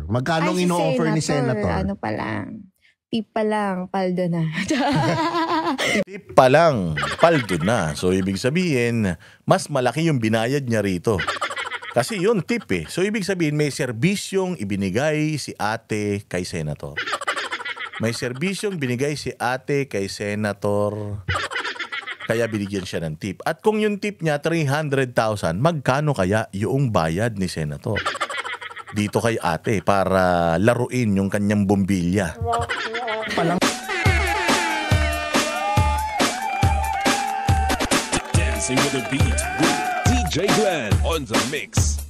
Magkano ino-offer ni Senator? Ano pa lang, tip pa lang, paldo na. Tip pa lang, paldo na. So ibig sabihin, mas malaki yung binayad niya rito. Kasi yun tip eh. So ibig sabihin, may serbisyong ibinigay si ate kay Senator. May serbisyong binigay si ate kay Senator. Kaya binigyan siya ng tip. At kung yung tip niya 300,000, magkano kaya yung bayad ni Senator dito kay ate para laruin yung kanyang bombilya? Dancing with the beat with DJ Glenn on the mix.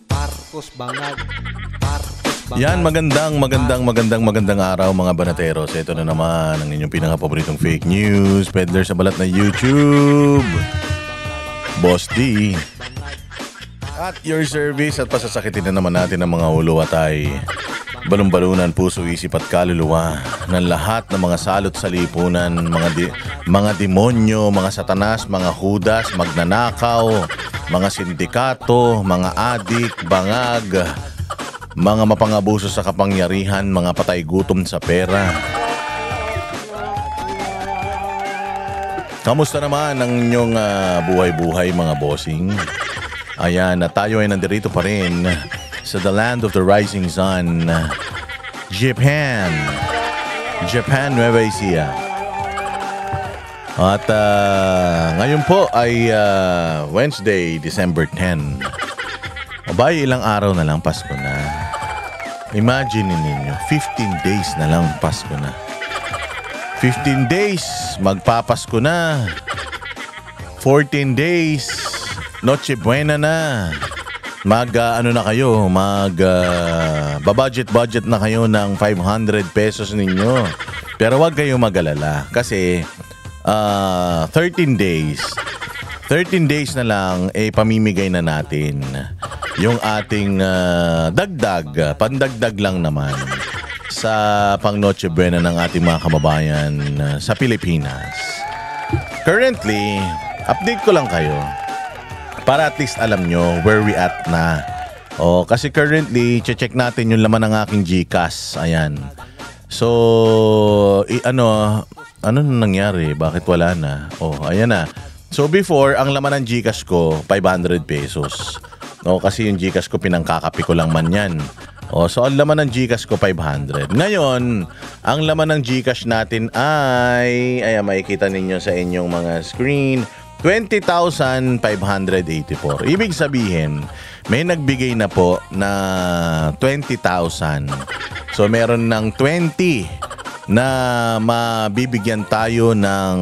Marcos Bangag. Yan, magandang araw mga banateros. Ito na naman ang inyong pinaka-paboritong fake news peddler sa balat na YouTube, Boss D. At your service, at pasasakitin na naman natin ang mga ulo at ay balon-balunan, puso, isip at kaluluwa ng lahat ng mga salot sa lipunan, mga demonyo, mga satanas, mga hudas, magnanakaw, mga sindikato, mga adik, bangag, mga mapangabuso sa kapangyarihan, mga patay gutom sa pera. Kamusta naman ang inyong buhay-buhay mga bossing? Ayan, tayo ay nandirito pa rin sa the land of the rising sun, Japan, Nueva Ecija. At ngayon po ay Wednesday, December 10. Abay, ilang araw na lang Pasko na. Imagine ninyo, 15 days na lang Pasko na. 15 days, magpapasko na. 14 days, Noche Buena na. Ano na kayo, budget na kayo ng 500 pesos ninyo. Pero wag kayong mag-alala kasi 13 days na lang pamimigay na natin yung ating pandagdag lang naman sa pang Noche Buena ng ating mga kababayan sa Pilipinas. Currently, update ko lang kayo para at least alam nyo where we at na. Kasi currently, check natin yung laman ng aking GCash. Ayan. So, ano nangyari? Bakit wala na? Ayan na. So, before, ang laman ng GCash ko, 500 pesos. Kasi yung GCash ko, pinangkakapi ko lang man yan. So, ang laman ng GCash ko, 500. Ngayon, ang laman ng GCash natin ay, ayan, makikita ninyo sa inyong mga screen, 20,584. Ibig sabihin, may nagbigay na po na 20,000. So, meron ng 20 na mabibigyan tayo ng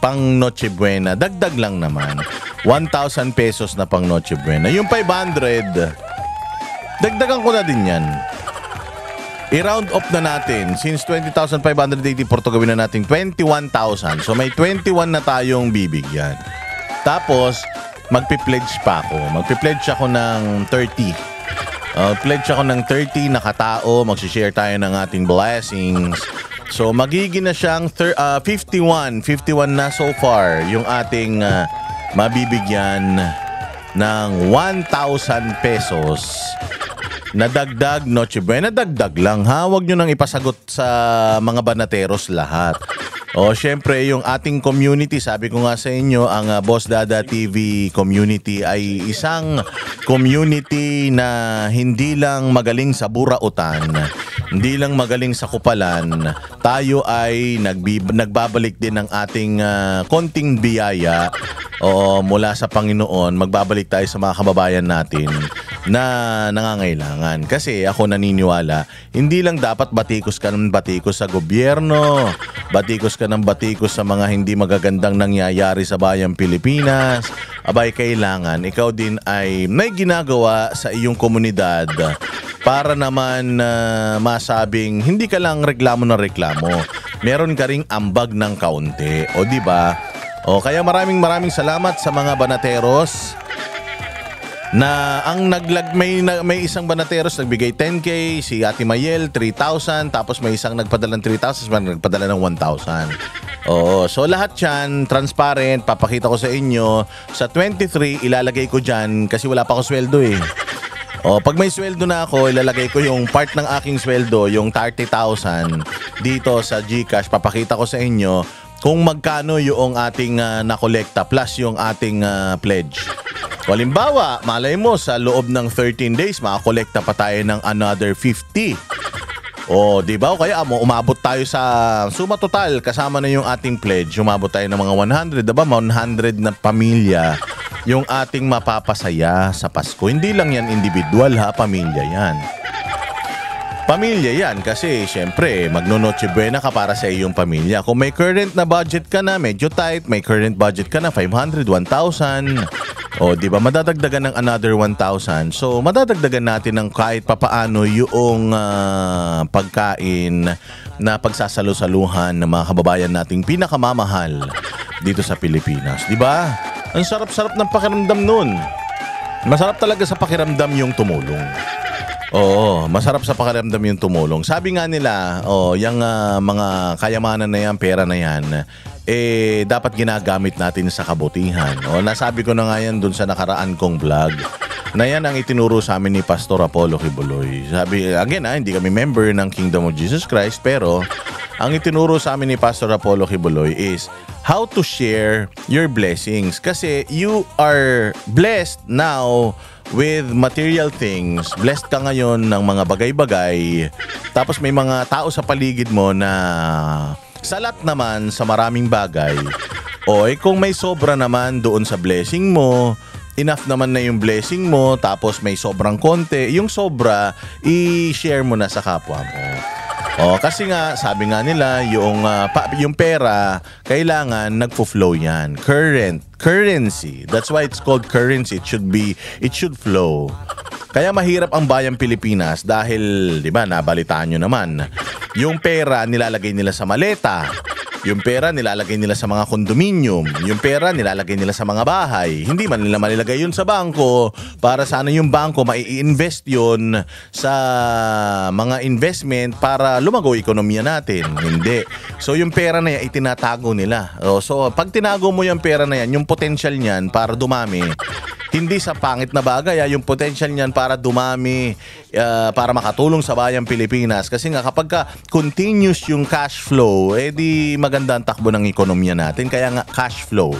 pang Noche Buena. Dagdag lang naman. 1,000 pesos na pang Noche Buena. Yung 500, dagdagan ko na din yan. I-round up na natin. Since 20,584 to gawin na natin 21,000. So may 21 na tayong bibigyan. Tapos, magpi-pledge pa ako. Magpi-pledge ako ng 30. Pledge ako ng 30 na katao. Magsishare tayo ng ating blessings. So magiging na siyang 51. 51 na so far yung ating mabibigyan ng 1,000 pesos. Nadagdag Noche Buena, dagdag lang ha. Huwag nyo nang ipasagot sa mga banateros lahat. Syempre yung ating community, sabi ko nga sa inyo, ang Boss Dada TV community ay isang community na hindi lang magaling sa burautan, hindi lang magaling sa kupalan. Tayo ay nagbabalik din ng ating konting biyaya mula sa Panginoon. Magbabalik tayo sa mga kababayan natin na nangangailangan. Kasi ako naniniwala, hindi lang dapat batikos ka ng batikos sa gobyerno, batikos ka ng batikos sa mga hindi magagandang nangyayari sa bayang Pilipinas. Abay, kailangan ikaw din ay may ginagawa sa iyong komunidad para naman masabing hindi ka lang reklamo na reklamo. Meron ka ring ambag ng kaunti. Di ba? Kaya maraming salamat sa mga banateros na ang may isang banateros nagbigay 10K, si Ate Mayel 3,000, tapos may isang nagpadala ng 3,000, may nagpadala ng 1,000. So lahat yan transparent, papakita ko sa inyo. Sa 23 ilalagay ko dyan kasi wala pa ako sweldo eh. Pag may sweldo na ako, ilalagay ko yung part ng aking sweldo, yung 30,000 dito sa GCash. Papakita ko sa inyo kung magkano yung ating nakolekta plus yung ating pledge. Halimbawa, malay mo sa loob ng 13 days, makakolekta pa tayo ng another 50. Di ba? O kaya umabot tayo sa suma total kasama na yung ating pledge. Umabot tayo ng mga 100, diba? 100 na pamilya yung ating mapapasaya sa Pasko. Hindi lang yan individual ha, pamilya yan. Pamilya yan kasi syempre magno-Noche Buena ka para sa iyong pamilya. Kung may current na budget ka na, medyo tight, may current budget ka na 500, 1,000. Di ba madadagdagan ng another 1,000. So madadagdagan natin ng kahit papaano yung pagkain na pagsasalo-saluhan ng mga kababayan nating pinakamamahal dito sa Pilipinas. Di ba? Ang sarap-sarap ng pakiramdam nun. Masarap talaga sa pakiramdam yung tumulong. Masarap sa pakiramdam yung tumulong. Sabi nga nila, yung mga kayamanan na yan, pera na yan, dapat ginagamit natin sa kabutihan. Nasabi ko na nga yan dun sa nakaraan kong vlog na yan ang itinuro sa amin ni Pastor Apollo Kibuloy. Sabi, again hindi kami member ng Kingdom of Jesus Christ, pero ang itinuro sa amin ni Pastor Apollo Kibuloy is how to share your blessings. Kasi you are blessed now with material things. Blessed ka ngayon ng mga bagay-bagay. Tapos may mga tao sa paligid mo na salat naman sa maraming bagay. Kung may sobra naman doon sa blessing mo, enough naman na yung blessing mo, tapos may sobrang konti, yung sobra, i-share mo na sa kapwa mo. Kasi nga, sabi nga nila, yung pera, kailangan nagfo-flow yan. Currency. That's why it's called currency. It should flow. Kaya mahirap ang bayang Pilipinas dahil, di ba, nabalitaan nyo naman, yung pera nilalagay nila sa maleta. Yung pera nilalagay nila sa mga kondominium. Yung pera nilalagay nila sa mga bahay. Hindi man nila malilagay yun sa bangko para sana yung bangko mai-invest yun sa mga investment para lumago ekonomiya natin. Hindi. So yung pera na yan itinatago nila. So pag tinago mo yung pera na yan, yung potential niyan para dumami, hindi sa pangit na bagay, yung potential niyan para dumami, para makatulong sa bayang Pilipinas. Kasi nga kapag continuous yung cash flow, di maganda ang takbo ng ekonomiya natin. Kaya nga cash flow.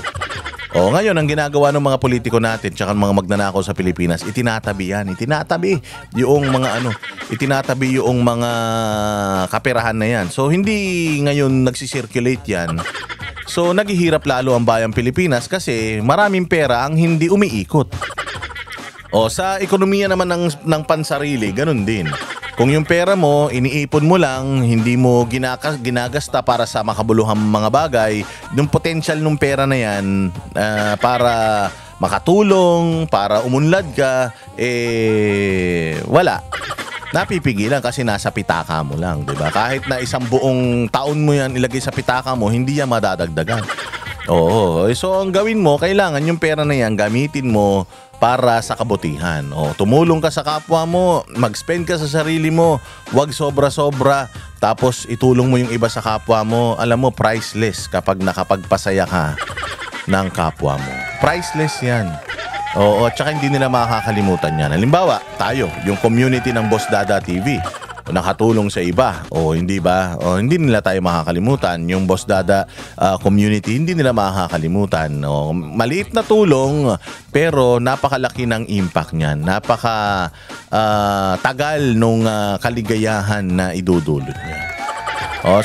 Ngayon ang ginagawa ng mga politiko natin tsaka ng mga magnanakaw sa Pilipinas, itinatabi yan. Itinatabi yung mga kaperahan na yan. So hindi ngayon nagsisirculate yan. So naghihirap lalo ang bayang Pilipinas kasi maraming pera ang hindi umiikot. Sa ekonomiya naman ng pansarili, ganun din. Kung yung pera mo, iniipon mo lang, hindi mo ginagasta para sa makabuluhang mga bagay, yung potential ng pera na yan para makatulong, para umunlad ka, wala. Napipigilan kasi nasa pitaka mo lang, di ba? Kahit na isang buong taon mo yan ilagay sa pitaka mo, hindi yan madadagdagan. So ang gawin mo, kailangan yung pera na yan gamitin mo para sa kabutihan. Tumulong ka sa kapwa mo, mag-spend ka sa sarili mo, wag sobra-sobra, tapos itulong mo yung iba sa kapwa mo. Alam mo, priceless kapag nakapagpasaya ka ng kapwa mo. Priceless yan. Tsaka hindi nila makakalimutan yan. Halimbawa, tayo, yung community ng Boss Dada TV, nakatulong sa iba, hindi ba? Hindi nila tayo makakalimutan. Yung Boss Dada community, hindi nila makakalimutan. Maliit na tulong, pero napakalaki ng impact niyan. Tagal nung kaligayahan na idudulot niya.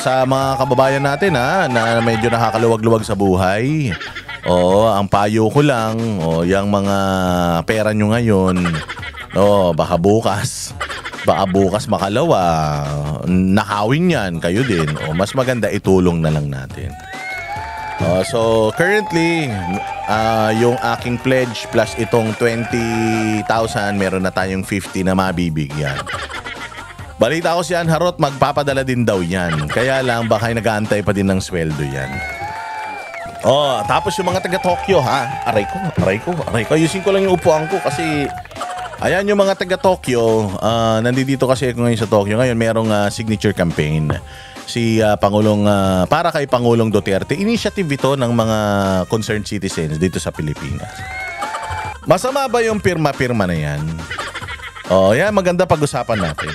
Sa mga kababayan natin na medyo nakakaluwag-luwag sa buhay, ang payo ko lang, yung mga pera nyo ngayon, baka bukas makalawa, nakawin yan, kayo din. Mas maganda itulong na lang natin. So currently, yung aking pledge plus itong 20,000, meron na tayong 50 na mabibigyan. Balita ko si Ann Harot, magpapadala din daw yan. Kaya lang, baka nag-aantay pa din ng sweldo yan. Tapos yung mga taga Tokyo, aray ko. Ayusin ko lang yung upuan ko kasi ayan yung mga taga Tokyo. Nandito kasi ako ngayon sa Tokyo. Ngayon merong signature campaign. Si Pangulong, para kay Pangulong Duterte. Initiative ito ng mga concerned citizens dito sa Pilipinas. Masama ba yung pirma-pirma na yan? Yan maganda pag-usapan natin.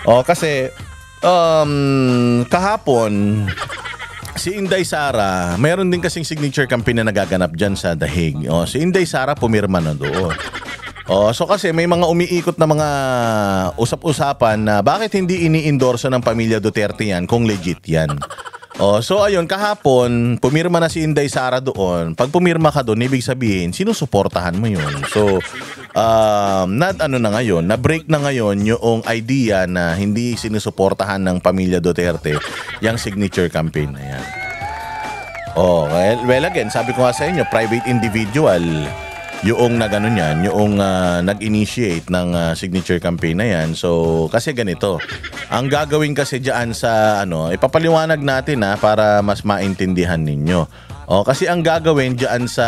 Kasi kahapon si Inday Sara, mayroon din kasing signature campaign na nagaganap dyan sa Dahig. Si Inday Sara pumirma na doon. So kasi may mga umiikot na mga usap-usapan na bakit hindi ini-endorse ng pamilya Duterte yan kung legit yan. So ayun, kahapon, pumirma na si Inday Sara doon. Pag pumirma ka doon, ibig sabihin, sinusuportahan mo yun. So, na-break na ngayon yung idea na hindi sinusuportahan ng pamilya Duterte yung signature campaign na yan. Well again, sabi ko nga sa inyo, private individual yung nag-initiate ng signature campaign na yan. So, kasi ganito. Ang gagawin kasi diyan sa ipapaliwanag natin para mas maintindihan ninyo. Kasi ang gagawin diyan sa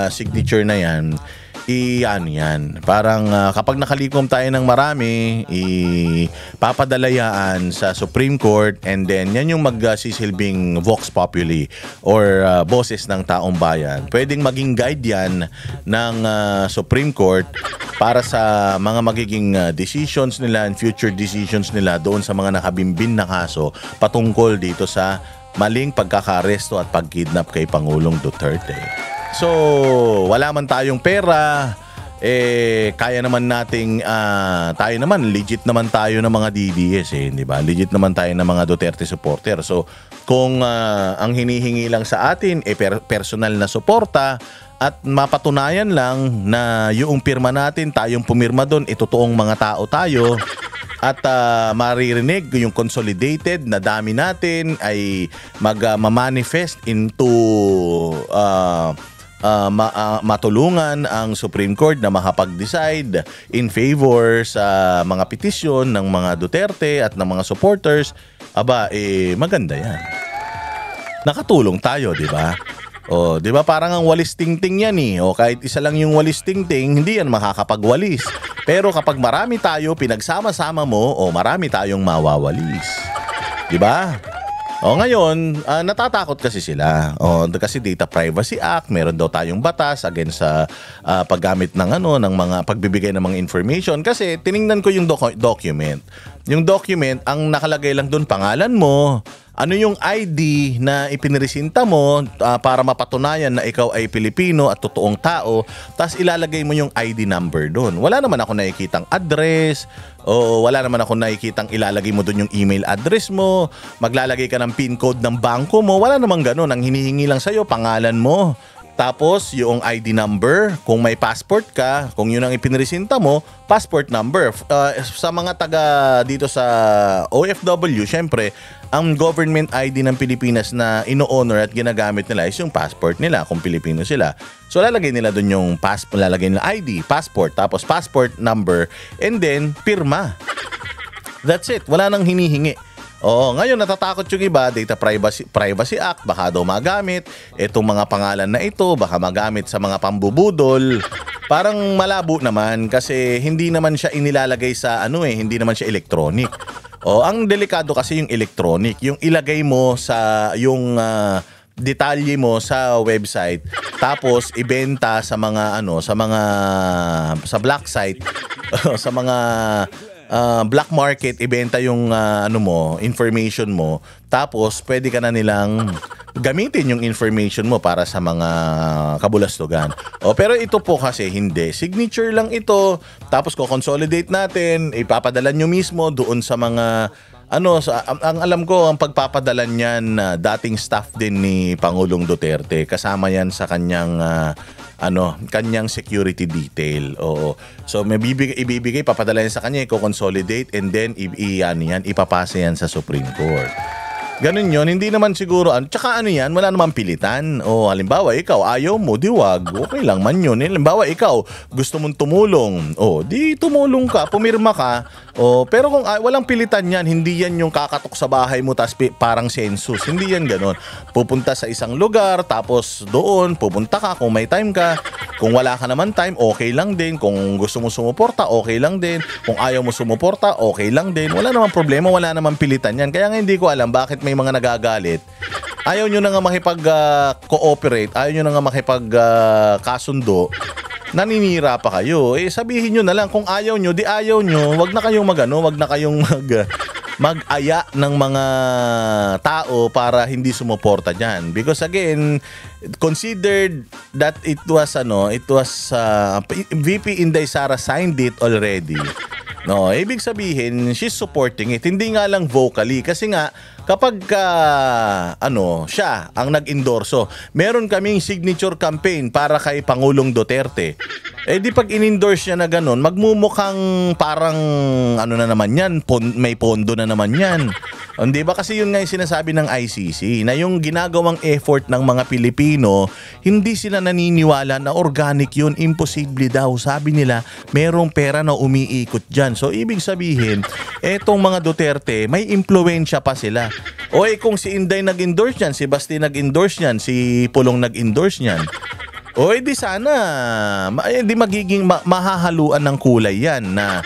signature na yan, parang kapag nakalikom tayo ng marami, ipapadalayaan sa Supreme Court, and then yan yung magsisilbing vox populi or boses ng taong bayan. Pwedeng maging guide yan ng Supreme Court para sa mga magiging decisions nila and future decisions nila doon sa mga nakabimbin na kaso patungkol dito sa maling pagkakaresto at pagkidnap kay Pangulong Duterte. So, wala man tayong pera, kaya naman nating, tayo naman, legit naman tayo ng mga DDS di ba? Legit naman tayo ng mga Duterte supporter. So, kung ang hinihingi lang sa atin, personal na suporta, at mapatunayan lang na yung pirma natin, tayong pumirma doon, totoong mga tao tayo, at maririnig yung consolidated na dami natin ay mag-manifest into matulungan ang Supreme Court na makapag-decide in favor sa mga petisyon ng mga Duterte at ng mga supporters, maganda yan. Nakatulong tayo, di ba? Di ba parang ang walis tingting yan kahit isa lang yung walis tingting, hindi yan makakapagwalis. Pero kapag marami tayo, pinagsama-sama mo, marami tayong mawawalis. Di ba? Ngayon, natatakot kasi sila. Kasi Data Privacy Act, meron daw tayong batas against sa paggamit ng ng mga pagbibigay ng mga information. Kasi tiningnan ko yung document. Yung document, ang nakalagay lang doon pangalan mo, ano yung ID na ipiniresinta mo para mapatunayan na ikaw ay Pilipino at totoong tao, tapos ilalagay mo yung ID number doon. Wala naman ako nakikitang address, o wala naman ako nakikitang ilalagay mo doon yung email address mo, maglalagay ka ng PIN code ng bangko mo, wala namang ganun. Ang hinihingi lang sa'yo, pangalan mo, tapos yung ID number, kung may passport ka, kung yun ang ipiniresinta mo, passport number. Sa mga taga dito sa OFW, syempre, ang government ID ng Pilipinas na ino-honor at ginagamit nila is yung passport nila kung Pilipino sila. So lalagay nila doon yung lalagay nila ID, passport, tapos passport number, and then pirma. That's it. Wala nang hinihingi. Ngayon natatakot yung iba, Data Privacy Act, baka daw magamit itong mga pangalan na ito, baka magamit sa mga pambubudol. Parang malabo naman kasi hindi naman siya inilalagay sa hindi naman siya electronic. Ang delikado kasi yung electronic, yung ilagay mo sa yung detalye mo sa website, tapos ibenta sa mga sa black site, sa mga black market, ibenta yung information mo, tapos pwede ka na nilang gamitin yung information mo para sa mga kabulastugan. Pero ito po kasi hindi. Signature lang ito, tapos ko-consolidate natin, ipapadala nyo mismo doon sa mga ang alam ko, ang pagpapadalan niyan dating staff din ni Pangulong Duterte, kasama yan sa kanyang kanyang security detail. So may ibibigay, papadala yan sa kanya, i-consolidate, and then ipapasa yan sa Supreme Court. Ganun yun, hindi naman siguro, tsaka yan, wala naman pilitan. Halimbawa, ikaw, ayaw mo, di wag, okay lang man yun. Halimbawa, ikaw, gusto mong tumulong, di tumulong ka, pumirma ka, pero kung walang pilitan yan, hindi yan yung kakatok sa bahay mo, tas parang census, hindi yan ganun. Pupunta sa isang lugar, tapos doon, pupunta ka, kung may time ka, kung wala ka naman time, okay lang din. Kung gusto mo sumuporta, okay lang din. Kung ayaw mo sumuporta, okay lang din. Wala namang problema, wala namang pilitan yan. Kaya nga hindi ko alam bakit may mga nagagalit. Ayaw nyo na nga makipag-cooperate, ayaw nyo na nga makipag-kasundo naninira pa kayo. Sabihin nyo na lang, kung ayaw nyo, di ayaw nyo, wag na kayong wag na kayong mag-aya ng mga tao para hindi sumuporta diyan. Because again, considered that it was VP Inday Sara signed it already. No, ibig sabihin, she's supporting it. Hindi nga lang vocally kasi nga kapag siya ang nag-endorso, meron kaming signature campaign para kay Pangulong Duterte. Di pag in-endorse niya na ganun, magmumukhang parang na naman yan, may pondo na naman yan. Hindi ba? Kasi yun nga yung sinasabi ng ICC na yung ginagawang effort ng mga Pilipino, hindi sila naniniwala na organic yun. Imposible daw. Sabi nila, merong pera na umiikot dyan. So, ibig sabihin, etong mga Duterte, may impluensya pa sila. Kung si Inday nag-endorse yan, si Basti nag-endorse yan, si Pulong nag-endorse yan, di sana, di magiging mahahaluan ng kulay yan na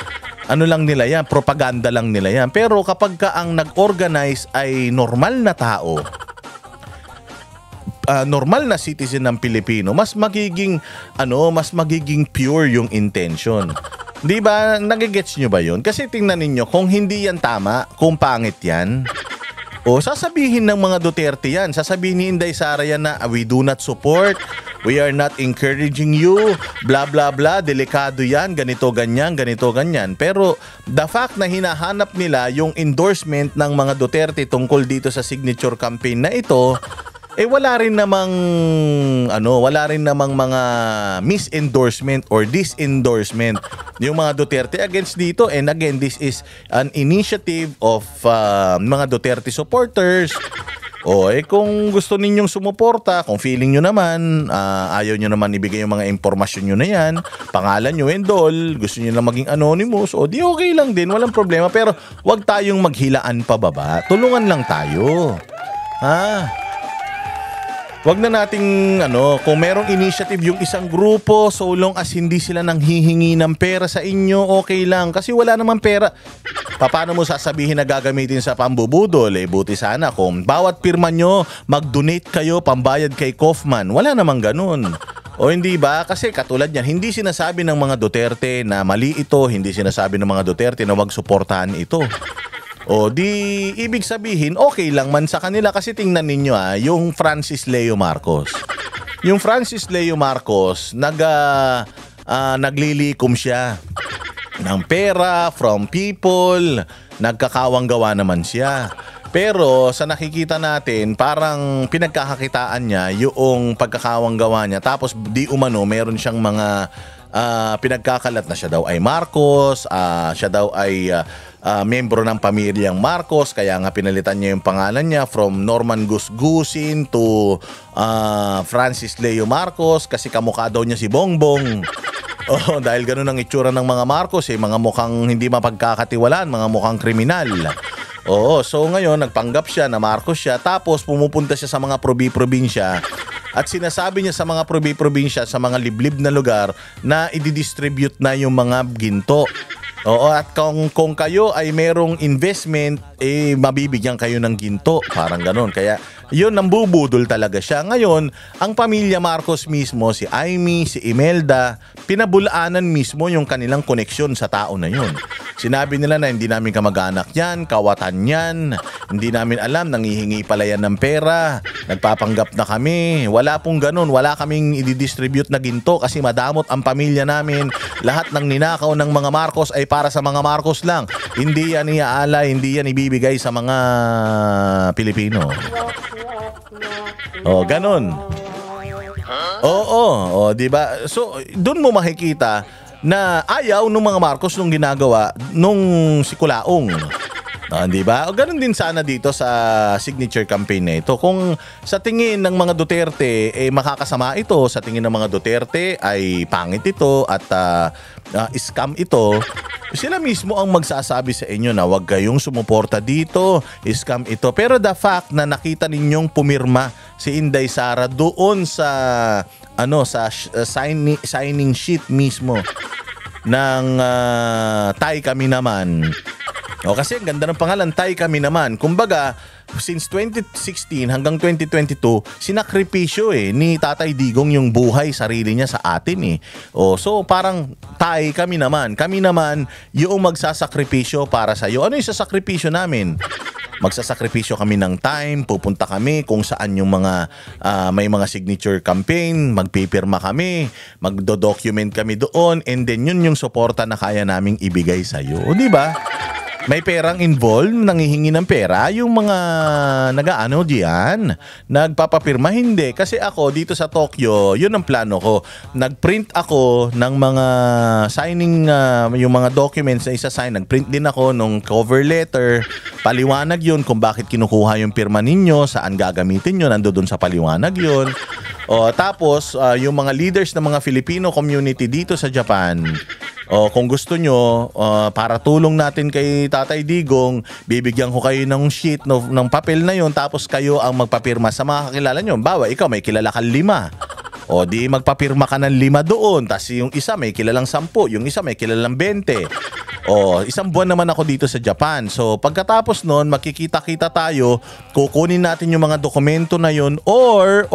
lang nila yan, propaganda lang nila yan. Pero kapag ka ang nag-organize ay normal na tao, normal na citizen ng Pilipino, mas magiging pure yung intention. Di ba? Nagigets nyo ba yun? Kasi tingnan ninyo, kung hindi yan tama, kung pangit yan, sasabihin ng mga Duterte yan. Sasabihin ni Inday Sara yan na we do not support, we are not encouraging you, blah blah blah, delikado yan, ganito ganyan. Pero the fact na hinahanap nila yung endorsement ng mga Duterte tungkol dito sa signature campaign na ito, wala rin namang mga misendorsement or disendorsement yung mga Duterte against dito. And again, this is an initiative of mga Duterte supporters. Kung gusto ninyong sumuporta, kung feeling nyo naman, ayaw nyo naman ibigay yung mga impormasyon nyo na yan, pangalan nyo and all, gusto nyo na maging anonymous, di okay lang din, walang problema. Pero wag tayong maghilaan pababa. Tulungan lang tayo. Wag na nating kung merong initiative yung isang grupo, so long as hindi sila nanghihingi ng pera sa inyo, okay lang. Kasi wala namang pera. Paano mo sasabihin na gagamitin sa pambubudol? Buti sana kung bawat pirma nyo, mag-donate kayo pambayad kay Kaufman. Wala namang ganun. Hindi ba? Kasi katulad yan, hindi sinasabi ng mga Duterte na mali ito, hindi sinasabi ng mga Duterte na wag suportahan ito. Ibig sabihin, okay lang man sa kanila. Kasi tingnan ninyo yung Francis Leo Marcos. Yung Francis Leo Marcos, naglilikom siya ng pera from people, nagkakawang-gawa naman siya. Pero sa nakikita natin, parang pinagkakakitaan niya yung pagkakawang-gawa niya. Tapos di umano, meron siyang mga pinagkakalat na siya daw ay Marcos, siya daw ay membro ng pamilyang Marcos, kaya nga pinalitan niya yung pangalan niya from Norman Gusgusin to Francis Leo Marcos kasi kamukha daw niya si Bongbong. Dahil ganun ang itsura ng mga Marcos, mga mukhang hindi mapagkakatiwalaan, mga mukhang kriminal. So ngayon nagpanggap siya na Marcos siya, tapos pumupunta siya sa mga probinsya at sinasabi niya sa mga probinsya, sa mga liblib na lugar na i-distribute na yung mga ginto. At kung kayo ay merong investment, mabibigyan kayo ng ginto. Parang ganun. Kaya yun, nambubudol talaga siya. Ngayon, ang pamilya Marcos mismo, si Amy, si Imelda, pinabulaanan mismo yung kanilang koneksyon sa tao na yun. Sinabi nila na hindi namin kamag-anak yan, kawatan yan, hindi namin alam, nangihingi pala yan ng pera, nagpapanggap na kami. Wala pong ganun, wala kaming i-distribute na ginto kasi madamot ang pamilya namin. Lahat ng ninakaw ng mga Marcos ay para sa mga Marcos lang. Hindi yan iaalay, hindi yan ibibigay sa mga Pilipino. Ganun. Di ba? So, doon mo makikita na ayaw ng mga Marcos nung ginagawa nung si Kulaong. Di ba? Ganun din sana dito sa signature campaign na ito. Kung sa tingin ng mga Duterte makakasama ito, sa tingin ng mga Duterte ay pangit ito at scam ito, sila mismo ang magsasabi sa inyo na huwag kayong sumuporta dito, scam ito. Pero the fact na nakita ninyong pumirma si Inday Sara doon sa signing sheet mismo ng Tay Kami Naman. Kasi ang ganda ng pangalan, Tay Kami Naman. Kumbaga, since 2016 hanggang 2022, sinakripisyo ni Tatay Digong yung buhay, sarili niya sa atin so parang kami naman yung magsasakripisyo para sa iyo. Ano yung sasakripisyo namin? Magsasakripisyo kami ng time, pupunta kami kung saan yung mga may mga signature campaign, magpipirma kami, magdo-document kami doon, and then yun yung suporta na kaya naming ibigay sa iyo. O di ba? May perang involved, nangihingi ng pera yung mga nag-aano diyan, nagpapapirma. Hindi, kasi ako dito sa Tokyo, yun ang plano ko. Nagprint ako ng mga signing, yung mga documents na isa-sign. Nagprint din ako nung cover letter. Paliwanag yun kung bakit kinukuha yung pirma ninyo, saan gagamitin yun, nandoon sa paliwanag yun. Tapos, yung mga leaders ng mga Filipino community dito sa Japan, kung gusto nyo, para tulong natin kay Tatay Digong, bibigyan ko kayo ng sheet ng papel na yon, tapos kayo ang magpapirma sa mga kakilala nyo. Bawa, ikaw may kilala kang 5. O di magpapirma ka ng 5 doon, tapos yung isa may kilalang 10, yung isa may kilalang 20. Isang buwan naman ako dito sa Japan. So pagkatapos noon, makikita-kita tayo, kukunin natin yung mga dokumento na yon, or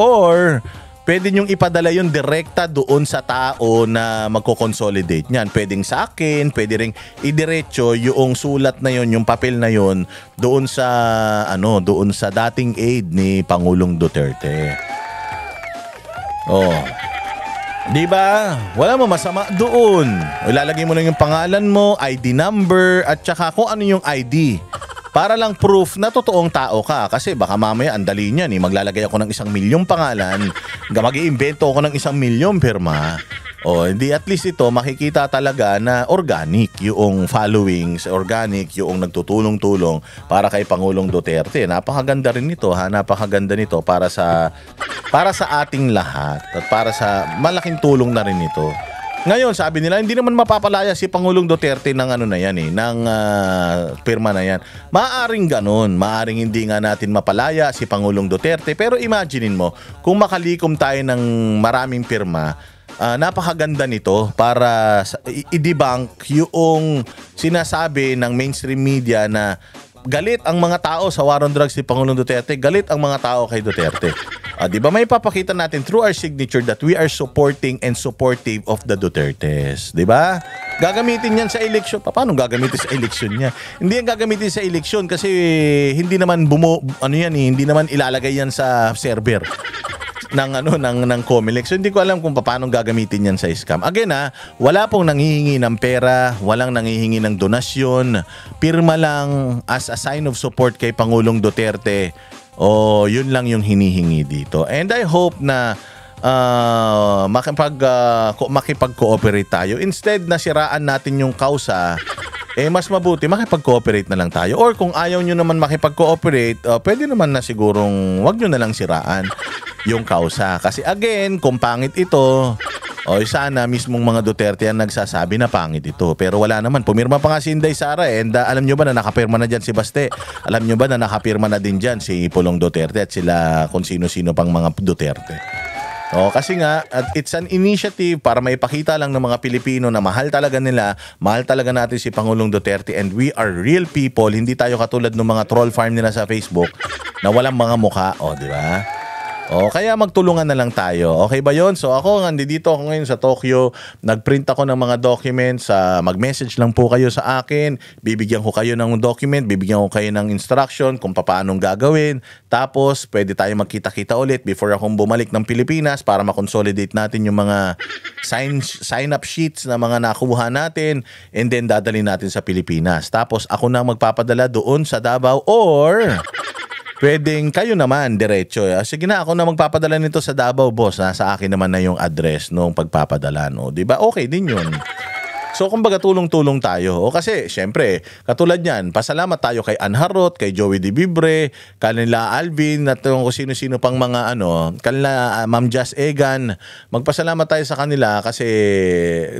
pwede nyong ipadala yun direkta doon sa tao na magko-consolidate niyan. Pwedeng sa akin, pwede ring idiretso yung sulat na yun, yung papel na yun doon sa dating aide ni Pangulong Duterte. Di ba? Wala mo masama doon. Ilalagay mo lang yung pangalan mo, ID number, at saka kung ano yung ID. Para lang proof na totoong tao ka. Kasi baka mamaya andali niyan maglalagay ako ng 1 milyong pangalan, mag-iimbento ako ng 1 milyong pirma. Hindi, at least ito makikita talaga na organic yung followings, organic yung nagtutulong-tulong para kay Pangulong Duterte. Napakaganda rin nito, napakaganda nito para sa ating lahat at para sa malaking tulong na rin ito. Ngayon, sabi nila, hindi naman mapapalaya si Pangulong Duterte ng ng pirma na yan. Maaring ganun, maaring hindi nga natin mapalaya si Pangulong Duterte. Pero imaginein mo, kung makalikom tayo ng maraming pirma, napakaganda nito para i-debunk yung sinasabi ng mainstream media na galit ang mga tao sa war on drugs ni Pangulong Duterte, galit ang mga tao kay Duterte. Di ba may papakita natin through our signature that we are supporting and supportive of the Dutertes, di ba? Gagamitin yan sa eleksyon. Paano gagamitin sa eleksyon niya? Hindi yan gagamitin sa eleksyon kasi hindi naman hindi naman ilalagay yan sa server ng Comelec. So hindi ko alam kung paano gagamitin yan sa scam. Again wala pong nanghihingi ng pera, walang nanghihingi ng donasyon. Pirma lang as a sign of support kay Pangulong Duterte. Yun lang yung hinihingi dito. And I hope na makipag-cooperate tayo. Instead na siraan natin yung kausa, mas mabuti makipag-cooperate na lang tayo. Or kung ayaw nyo naman makipag-cooperate, pwede naman na sigurong wag nyo na lang siraan yung kausa. Kasi again, kung pangit ito, sana mismong mga Duterte ang nagsasabi na pangit ito. Pero wala naman. Pumirma pa nga si Inday Sara and alam nyo ba na nakapirma na dyan si Baste? Alam nyo ba na nakapirma na din dyan si Pulong Duterte at sila kung sino-sino pang mga Duterte? Kasi nga, it's an initiative para maipakita lang ng mga Pilipino na mahal talaga natin si Pangulong Duterte, and we are real people. Hindi tayo katulad ng mga troll farm nila sa Facebook na walang mga mukha. Di ba? Kaya magtulungan na lang tayo. Okay ba yon? So ako, nandito ako ngayon sa Tokyo. Nagprint ako ng mga documents. Mag-message lang po kayo sa akin. Bibigyan ko kayo ng document. Bibigyan ko kayo ng instruction kung paanong gagawin. Tapos, pwede tayo magkita-kita ulit before akong bumalik ng Pilipinas para makonsolidate natin yung mga sign-up sheets na mga nakuha natin, and then dadalhin natin sa Pilipinas. Tapos, ako na magpapadala doon sa Davao, or pwedeng kayo naman diretso. Sige na, ako na magpapadala nito sa Davao, boss. Nasa akin naman na yung address nung pagpapadala, no? 'Di ba? Okay din 'yun. So kumbaga tulong-tulong tayo. Kasi syempre, katulad niyan, pasalamat tayo kay Anharot, kay Joey De Vibre, kanila Alvin, at kung sino-sino pang mga kanila Ma'am Jazz Egan. Magpasalamat tayo sa kanila kasi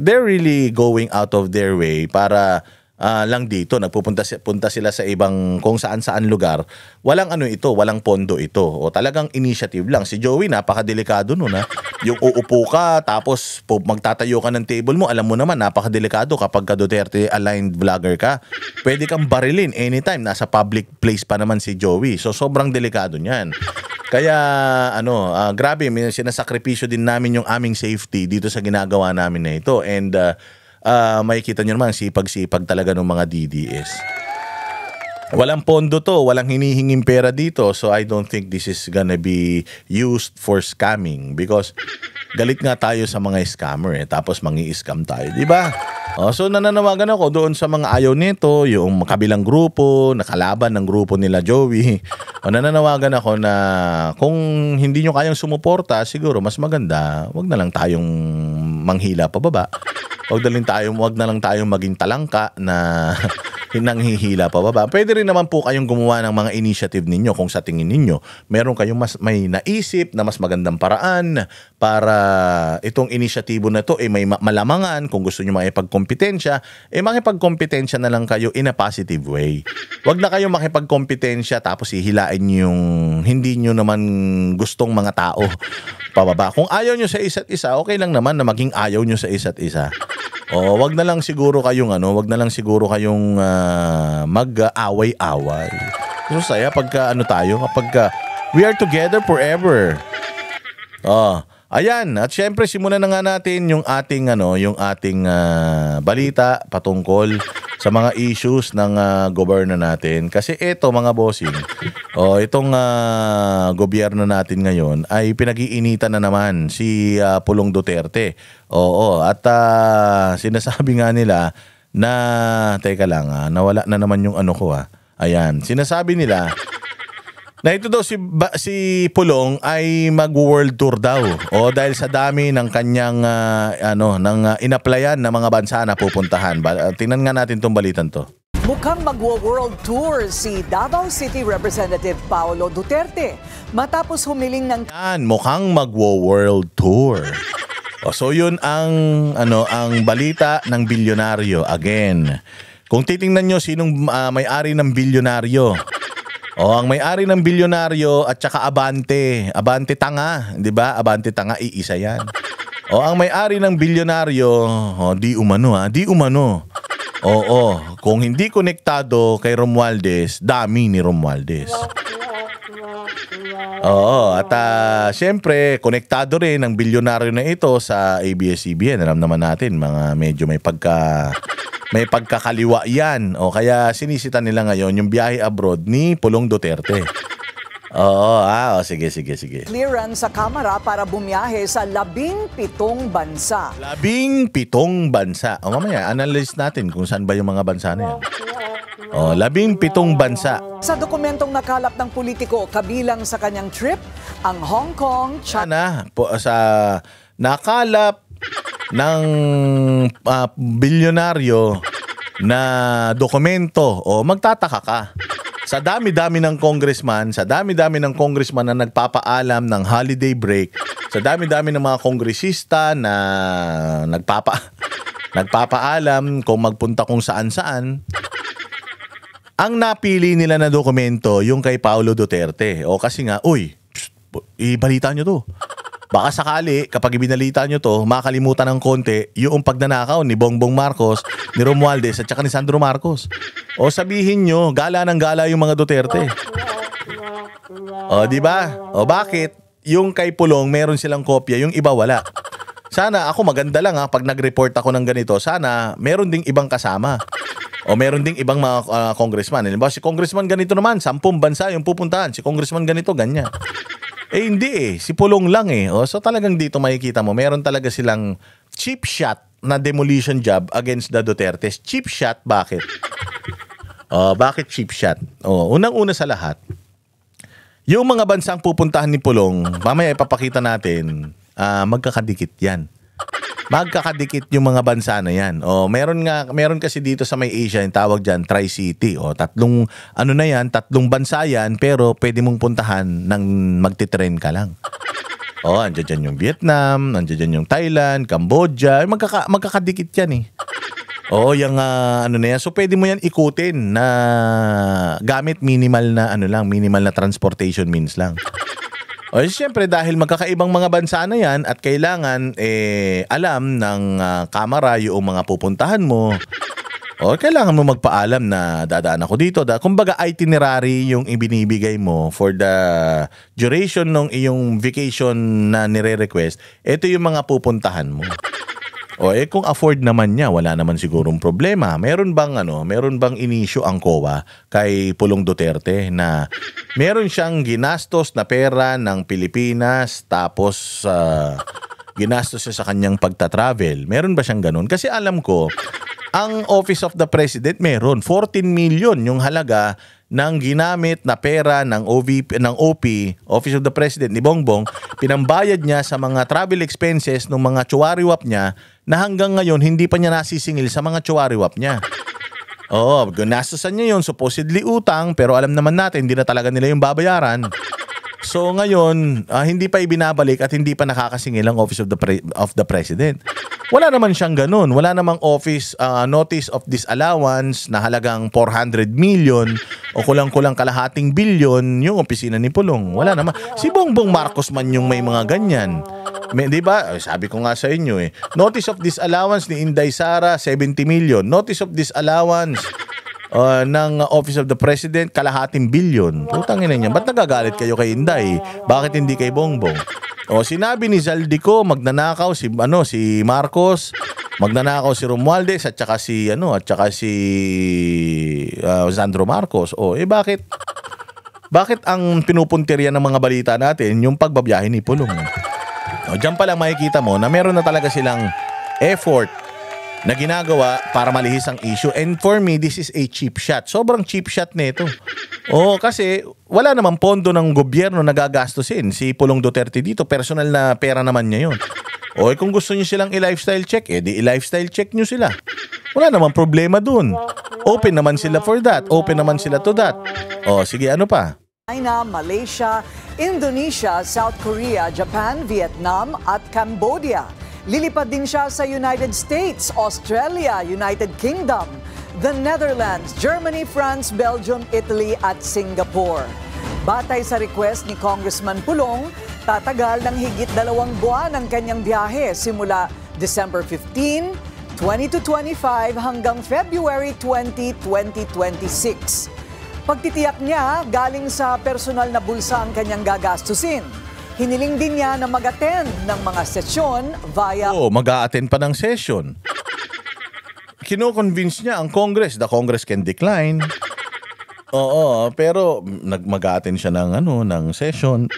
they're really going out of their way para lang dito. Punta sila sa ibang kung saan-saan lugar. Walang walang pondo ito. O talagang initiative lang. Si Joey, napakadelikado nun, ha. Yung uupo ka, tapos magtatayo ka ng table mo, alam mo naman, napakadelikado kapag ka Duterte-aligned vlogger ka. Pwede kang barilin anytime. Nasa public place pa naman si Joey. So, sobrang delikado niyan. Kaya grabe, sinasakripisyo din namin yung aming safety dito sa ginagawa namin na ito. And makikita nyo naman sipag-sipag talaga ng mga DDS. Walang pondo to, walang hinihinging pera dito. So I don't think this is gonna be used for scamming because galit nga tayo sa mga scammer tapos mangi-scam tayo, di ba? So nananawagan ako doon sa mga ayaw nito, yung kabilang grupo, nakalaban ng grupo nila Joey. Nananawagan ako na kung hindi nyo kayang sumuporta, siguro mas maganda, wag na lang tayong manghila pababa. Wag na lang tayong maging talangka na hinanghihila pababa. Pwede rin naman po kayong gumawa ng mga initiative ninyo kung sa tingin ninyo meron kayong may naisip na mas magandang paraan para itong inisyatibo na to may malamangan. Kung gusto nyo makipagkompetensya, makipagkompetensya na lang kayo in a positive way. Wag na kayong makipagkompetensya tapos hihilain yung hindi nyo naman gustong mga tao pababa. Kung ayaw nyo sa isa't isa, okay lang naman na maging ayaw nyo sa isa't isa. Wag na lang siguro kayong mag-away-away. So saya kapag we are together forever. Ayan, at syempre simulan na nga natin yung ating balita patungkol sa mga issues ng gobyerno natin. Kasi ito mga bossing, itong gobyerno natin ngayon ay pinag-iinitan na naman si Pulong Duterte. At sinasabi nga nila na, teka lang, nawala na naman yung Ayan, sinasabi nila na ito daw si Pulong ay mag-world tour daw. Dahil sa dami ng kanyang in-applyan na mga bansa na pupuntahan. Tingnan nga natin tong balitan to. Mukhang magwo-world tour si Davao City Representative Paolo Duterte matapos humiling ng mukhang magwo-world tour. So yun ang balita ng bilyonaryo. Again, kung titingnan nyo sinong may-ari ng bilyonaryo. Ang may-ari ng bilyonaryo at saka Abante Tanga, 'di ba? Abante Tanga iisa 'yan. Ang may-ari ng bilyonaryo, di umano. Kung hindi konektado kay Romualdez, dami ni Romualdez. At syempre, konektado rin ang bilyonaryo na ito sa ABS-CBN. Alam naman natin, medyo may pagkakaliwa yan. Kaya sinisita nila ngayon yung biyahe abroad ni Pulong Duterte. Sige. clearance sa Kamara para bumiyahe sa 17 bansa. 17 bansa. Mamaya, analyze natin kung saan ba yung mga bansa na yan. 17 bansa. Sa dokumentong nakalap ng politiko, kabilang sa kanyang trip, ang Hong Kong, China. Sa nakalap ng bilyonaryo na dokumento, magtataka ka. Sa dami-dami ng congressman na nagpapaalam ng holiday break, sa dami-dami ng mga kongresista na nagpapaalam kung magpunta kung saan-saan, ang napili nila na dokumento yung kay Paolo Duterte. Kasi nga, ibalita nyo to. Baka sakali, kapag ibinalita nyo to, makalimutan ng konti yung pagnanakaw ni Bongbong Marcos, ni Romualdez at saka ni Sandro Marcos. Sabihin nyo, gala ng gala yung mga Duterte. Diba? Bakit? Yung kay Pulong, meron silang kopya, yung iba wala. Sana ako maganda lang pag nag-report ako ng ganito, sana meron ding ibang kasama. Meron ding ibang mga congressman. Halimbawa, si congressman ganito naman, 10 bansa yung pupuntahan. Si congressman ganito, ganyan. Hindi si Pulong lang So talagang dito makikita mo, meron talaga silang cheap shot na demolition job against the Dutertes. Cheap shot, bakit? Bakit cheap shot? Unang-una sa lahat, yung mga bansang pupuntahan ni Pulong, mamaya ipapakita natin, magkakadikit yan. Magkakadikit yung mga bansa na yan. Meron kasi dito sa may Asia, yung tawag dyan, Tri-City. Tatlong bansa yan, pero pwede mong puntahan ng magtitrain ka lang. Andyan dyan yung Vietnam, andyan dyan yung Thailand, Cambodia. Magkakadikit yan Oo, yung ano na yan. So pwede mo yan ikutin na gamit minimal na transportation means lang. O siyempre dahil magkakaibang mga bansa na yan at kailangan alam ng kamera yung mga pupuntahan mo. O kailangan mo magpaalam na dadaan ako dito. Kumbaga itinerary yung ibinibigay mo for the duration ng iyong vacation na nire-request. Ito yung mga pupuntahan mo. O kung afford naman niya, wala naman sigurong problema. Meron bang inisyu ang COA kay Pulong Duterte na meron siyang ginastos na pera ng Pilipinas tapos ginastos siya sa kanyang pagta-travel? Meron ba siyang ganun? Kasi alam ko, ang Office of the President meron 14 million yung halaga ng ginamit na pera ng OP, Office of the President ni Bongbong, pinambayad niya sa mga travel expenses ng mga tsuwariwap niya na hanggang ngayon hindi pa niya nasisingil sa mga tsuwariwap niya. Oo, ganastosan niya yun, supposedly utang, pero alam naman natin hindi na talaga nila yung babayaran. So ngayon, hindi pa ibinabalik at hindi pa nakakasingil ang Office of the President. Wala naman siyang ganun. Wala namang notice of disallowance na halagang 400 million o kulang-kulang kalahating bilyon yung opisina ni Pulong. Wala naman. Si Bongbong Marcos man yung may mga ganyan. Di ba? Sabi ko nga sa inyo notice of disallowance ni Inday Sara, 70 million. Notice of disallowance ng Office of the President, kalahating bilyon. Putangin na niya. Ba't nagagalit kayo kay Inday? Bakit hindi kay Bongbong? Sinabi ni Zaldico, magnanakaw si Marcos, magnanakaw si Romualdez at saka si Sandro Marcos. Bakit ang pinupuntirya ng mga balita natin yung pagbabiyahe ni Pulong? Diyan pa lang makikita mo na meron na talaga silang effort na ginagawa para malihis ang issue. And for me, this is a cheap shot. Sobrang cheap shot nito. Kasi wala namang pondo ng gobyerno na gagastusin si Pulong Duterte dito. Personal na pera naman niya yun. Kung gusto niyo silang i-lifestyle check, di i-lifestyle check niyo sila. Wala namang problema dun. Open naman sila for that. Open naman sila to that. Sige, ano pa? China, Malaysia, Indonesia, South Korea, Japan, Vietnam at Cambodia. Lilipad din siya sa United States, Australia, United Kingdom, the Netherlands, Germany, France, Belgium, Italy at Singapore. Batay sa request ni Congressman Pulong, tatagal ng higit 2 buwan ang kanyang biyahe simula December 15, 2025 hanggang February 20, 2026. Pagtitiyak niya, galing sa personal na bulsa ang kanyang gagastusin. Hiniling din niya na mag-attend ng mga sesyon via... mag-a-attend pa ng session. Kino-convince niya ang Congress. The Congress can decline. Pero mag-a-attend siya ng session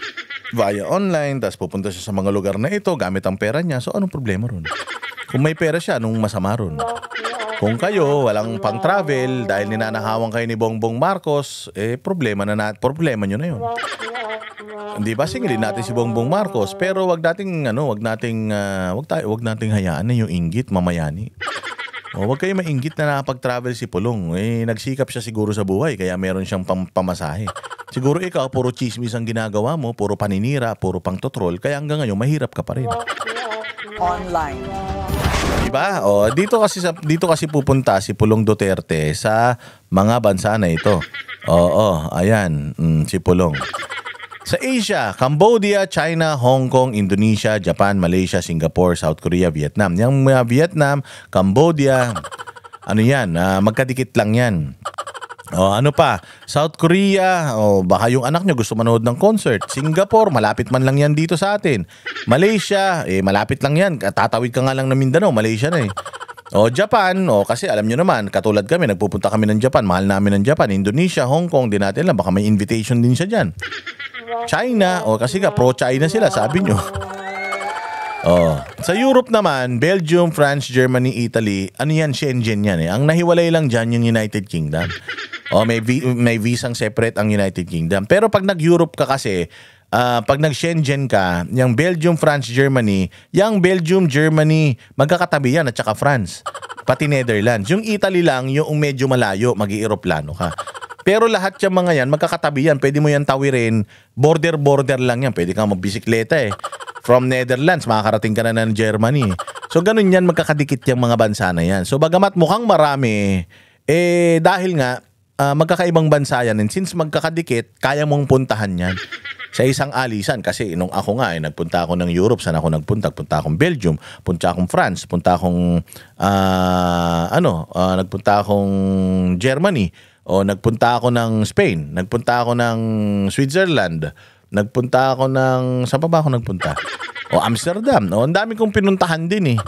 via online, tapos pupunta siya sa mga lugar na ito gamit ang pera niya. So, anong problema ron? Kung may pera siya, anong masama ron? Kung kayo, walang pang-travel dahil ninanahawang kayo ni Bongbong Marcos, problema nyo na yun. Hindi ba singilin natin si Bongbong Marcos, pero wag nating hayaan na yung inggit mamayani. Wag kayo mainggit na nakapag-travel si Pulong. Nagsikap siya siguro sa buhay kaya meron siyang pamasahe. Siguro ikaw puro chismis ang ginagawa mo, puro paninira, puro pang-totrol, kaya hanggang ngayon mahirap ka pa rin. Online. Diba? Dito kasi pupunta si Pulong Duterte sa mga bansa na ito. Ayan, si Pulong. Sa Asia, Cambodia, China, Hong Kong, Indonesia, Japan, Malaysia, Singapore, South Korea, Vietnam. Yung Vietnam, Cambodia, magkadikit lang yan. Ano pa? South Korea, baka yung anak nyo gusto manood ng concert. Singapore, malapit man lang yan dito sa atin. Malaysia, malapit lang yan. Tatawid ka nga lang ng Mindanao, Malaysia na Japan, kasi alam nyo naman, katulad kami, nagpupunta kami ng Japan, mahal namin ng Japan. Indonesia, Hong Kong, di natin lang, baka may invitation din siya dyan. China, kasi pro-China sila, sabi nyo. Sa Europe naman, Belgium, France, Germany, Italy, Schengen yan Ang nahiwalay lang dyan yung United Kingdom. May visang separate ang United Kingdom. Pero pag nag-Europe ka kasi, pag nag-Schengen ka, yung Belgium, France, Germany, yung Belgium, Germany, magkakatabi yan at saka France. Pati Netherlands. Yung Italy lang, yung medyo malayo, mag-i-eroplano ka. Pero lahat yung mga yan, magkakatabi yan. Pwede mo yan tawirin. Border lang yan. Pwede kang magbisikleta From Netherlands, makakarating ka na ng Germany. So So ganun yan, magkakadikit yung mga bansa na yan. So bagamat mukhang marami, dahil nga magkakaibang bansa yan, and since magkakadikit, kaya mong puntahan yan sa isang alisan. Kasi nung ako nga, nagpunta ako ng Europe, saan ako nagpunta? Punta akong Belgium, punta akong France, punta akong nagpunta akong Germany, o nagpunta ako ng Spain, nagpunta ako ng Switzerland, nagpunta ako ng, saan pa ba ako nagpunta? O Amsterdam. O ang dami kong pinuntahan din eh.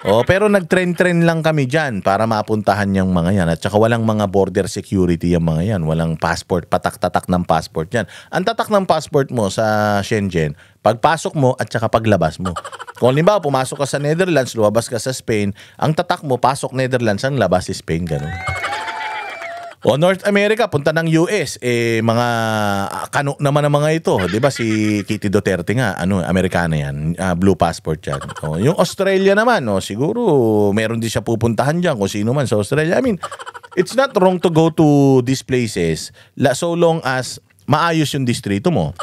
O pero nag-trend lang kami diyan para mapuntahan yung mga yan. At saka walang mga border security yung mga yan. Walang passport, patak-tatak ng passport yan. Ang tatak ng passport mo sa Shenzhen, pagpasok mo at saka paglabas mo. Kung halimbawa pumasok ka sa Netherlands, lumabas ka sa Spain, ang tatak mo pasok Netherlands, ang labas si Spain, ganun. O North America, punta ng US, mga kano naman ang mga ito. 'Di ba si Kitty Duterte nga, Amerikana yan, blue passport yan. O, yung Australia naman, siguro meron din siya pupuntahan diyan kung sino man sa Australia. I mean, it's not wrong to go to these places so long as maayos yung distrito mo.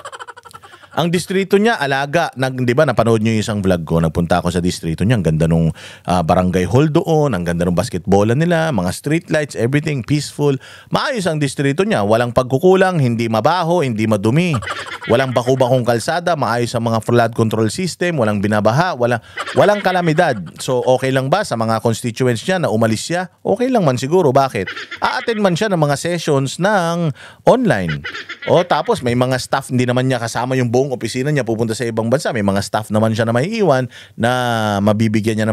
Ang distrito niya, alaga. Di ba, napanood niyo yung isang vlog ko. Nagpunta ako sa distrito niya. Ang ganda nung barangay hall doon. Ang ganda nung basketballan nila. Mga street lights, everything peaceful. Maayos ang distrito niya. Walang pagkukulang, hindi mabaho, hindi madumi. Walang baku-bakong kalsada. Maayos ang mga flood control system. Walang binabaha. Walang kalamidad. So, okay lang ba sa mga constituents niya na umalis siya? Okay lang man siguro. Bakit? A-attend man siya ng mga sessions ng online. O tapos may mga staff, hindi naman niya kasama yung buong opisina niya pupunta sa ibang bansa. May mga staff naman siya na may iwan na mabibigyan niya ng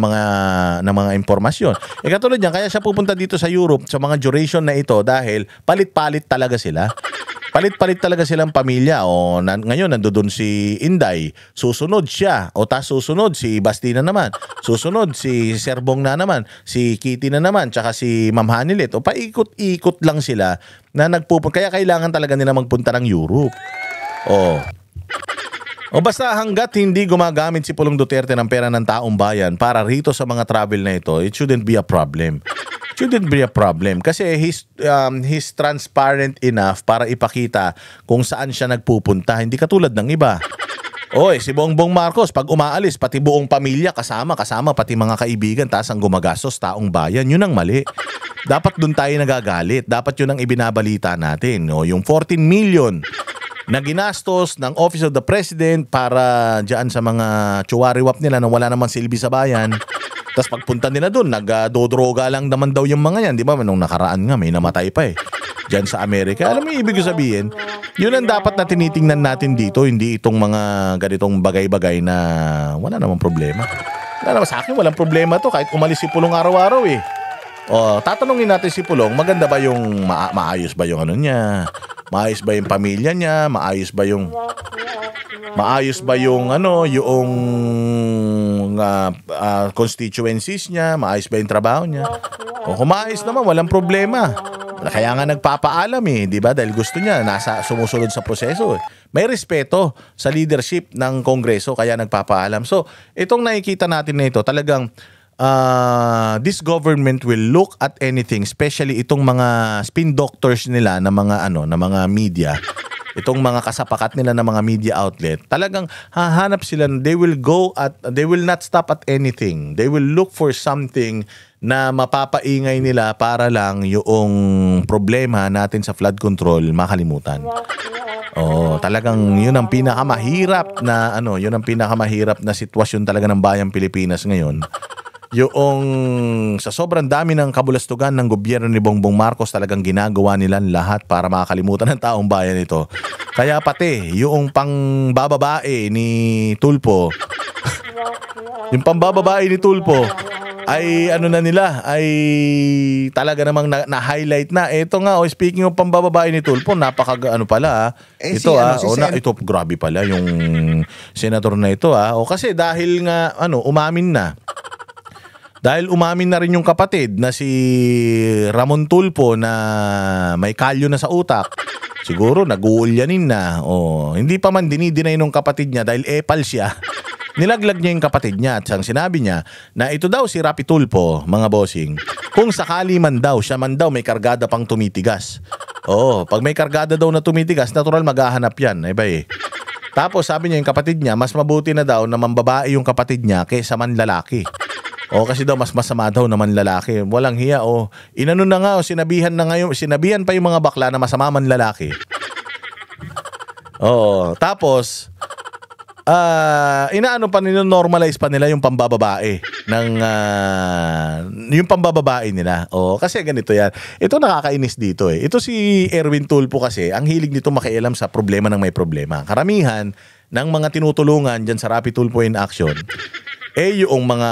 mga impormasyon. Katulad niyan, kaya siya pupunta dito sa Europe sa mga duration na ito dahil palit-palit talaga sila. Palit-palit talaga silang pamilya. O ngayon nandoon si Inday, susunod siya. O susunod si Basti na naman. Susunod si Serbong na naman. Si Kitty na naman. Tsaka si Ma'am Hanilet. O paikot-ikot lang sila na nagpupunta. Kaya kailangan talaga nila magpunta ng Europe. O basta hanggat hindi gumagamit si Pulong Duterte ng pera ng taong bayan para rito sa mga travel na ito, it shouldn't be a problem. It shouldn't be a problem kasi he's transparent enough para ipakita kung saan siya nagpupunta. Hindi katulad ng iba. Si Bongbong Marcos, pag umaalis, pati buong pamilya kasama pati mga kaibigan, taas ang gumagastos, taong bayan. Yun ang mali. Dapat doon tayo nagagalit. Dapat yun ang ibinabalita natin. Yung 14 million na ginastos ng Office of the President para dyan sa mga tsuwariwap nila na wala namang silbi sa bayan. Tapos pagpunta nila doon, nagdodroga lang naman daw yung mga yan. Di ba? Nung nakaraan nga, may namatay pa dyan sa Amerika. Alam mo yung ibig sabihin? Yun ang dapat na tinitingnan natin dito. Hindi itong mga ganitong bagay-bagay na wala namang problema. Wala naman sa akin, walang problema to. Kahit umalis si Pulong araw-araw tatanungin natin si Pulong, maganda ba yung maayos ba yung niya? Maayos ba yung pamilya niya? Maayos ba yung yung constituencies niya? Maayos ba yung trabaho niya? Kung maayos naman, walang problema. Kaya nga nagpapaalam di ba? Dahil gusto niya, sumusunod sa proseso. May respeto sa leadership ng Kongreso, kaya nagpapaalam. So, itong nakikita natin na ito, talagang this government will look at anything, especially itong mga spin doctors nila na mga media, itong mga kasapakat nila na mga media outlet. Talagang hahanap sila, they will not stop at anything. They will look for something na mapapaingay nila para lang yung problema natin sa flood control makalimutan. Talagang yun ang pinakamahirap na sitwasyon talaga ng bayang Pilipinas ngayon. Yung sa sobrang dami ng kabulastugan ng gobyerno ni Bongbong Marcos, talagang ginagawa nila lahat para makakalimutan ng taong bayan ito. Kaya pati yung pangbababae ni Tulfo, ay ay talaga namang na-highlight na. Ito nga, speaking of pambababae ni Tulfo, ito grabe pala yung senator na ito kasi dahil nga umamin na. Dahil umamin na rin yung kapatid na si Ramon Tulfo na may kalyo na sa utak. Siguro nag-uulyanin na. Hindi pa man dinidinay nung kapatid niya dahil epal siya. Nilaglag niya yung kapatid niya at sinabi niya na ito daw si Rapi Tulfo, mga bossing. Kung sakali man daw, siya man daw may kargada pang tumitigas. Pag may kargada daw na tumitigas, natural maghahanap yan. Tapos sabi niya yung kapatid niya, mas mabuti na daw na mambabae yung kapatid niya kaysa man lalaki. Kasi daw mas masama daw naman lalaki. Walang hiya inano na nga sinabihan pa yung mga bakla na masama man lalaki. Tapos inaano pa nila, normalize pa nila yung pambababae ng yung pambababae nila. Kasi ganito yan. Ito nakakainis dito eh. Ito si Erwin Tulfo kasi, ang hilig nito makialam sa problema ng may problema. Karamihan ng mga tinutulungan dyan sa Rapi Tulfo in Action, yung mga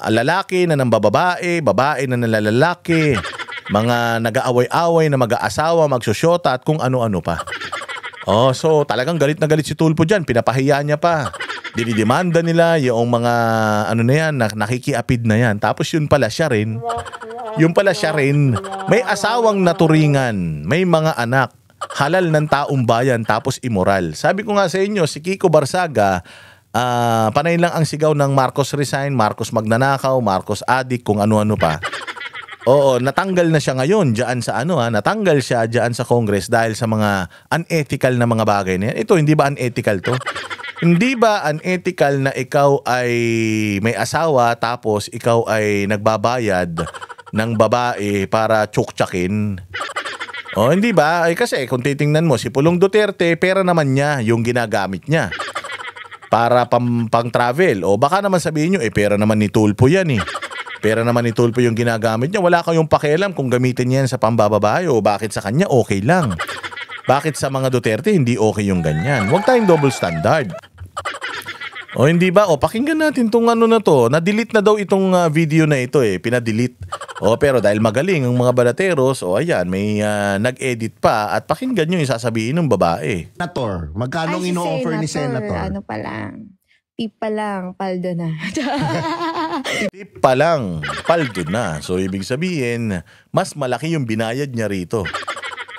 lalaki na nambababae, babae na nalalaki, mga nag-aaway-away na mag-aasawa, magsosyota at kung ano-ano pa. So talagang galit na galit si Tulfo dyan. Pinapahiya niya pa. Dinidemanda nila yung mga na yan, nakikiapid na yan. Tapos yun pala siya rin, may asawang naturingan, may mga anak, halal ng taong bayan, tapos immoral. Sabi ko nga sa inyo, si Kiko Barsaga, panay lang ang sigaw ng Marcos resign, Marcos magnanakaw, Marcos addict, kung ano-ano pa. Natanggal na siya ngayon diyan sa natanggal siya diyan sa Congress dahil sa mga unethical na mga bagay na yan. Ito, hindi ba unethical to? Hindi ba unethical na ikaw ay may asawa tapos ikaw ay nagbabayad ng babae para tsuktsakin? Hindi ba? Kasi kung titingnan mo, si Pulong Duterte, pera naman niya yung ginagamit niya para pang-travel. Baka naman sabihin nyo, pera naman ni Tulfo yan eh. Pera naman ni Tulfo yung ginagamit niya. Wala kayong pakialam kung gamitin niya yan sa pambababae o bakit sa kanya okay lang. Bakit sa mga Duterte hindi okay yung ganyan? Huwag tayong double standard. Hindi ba? Pakinggan natin tong na to. Na-delete na daw itong video na ito eh. Pina-delete. Pero dahil magaling ang mga balateros, ayan, may nag-edit pa at pakinggan nyo yung sasabihin ng babae. Senator, magkano ino-offer ni Senator? Ano pa lang. Tip pa lang, paldo na. Tip pa lang, paldo na. So, ibig sabihin, mas malaki yung binayad niya rito.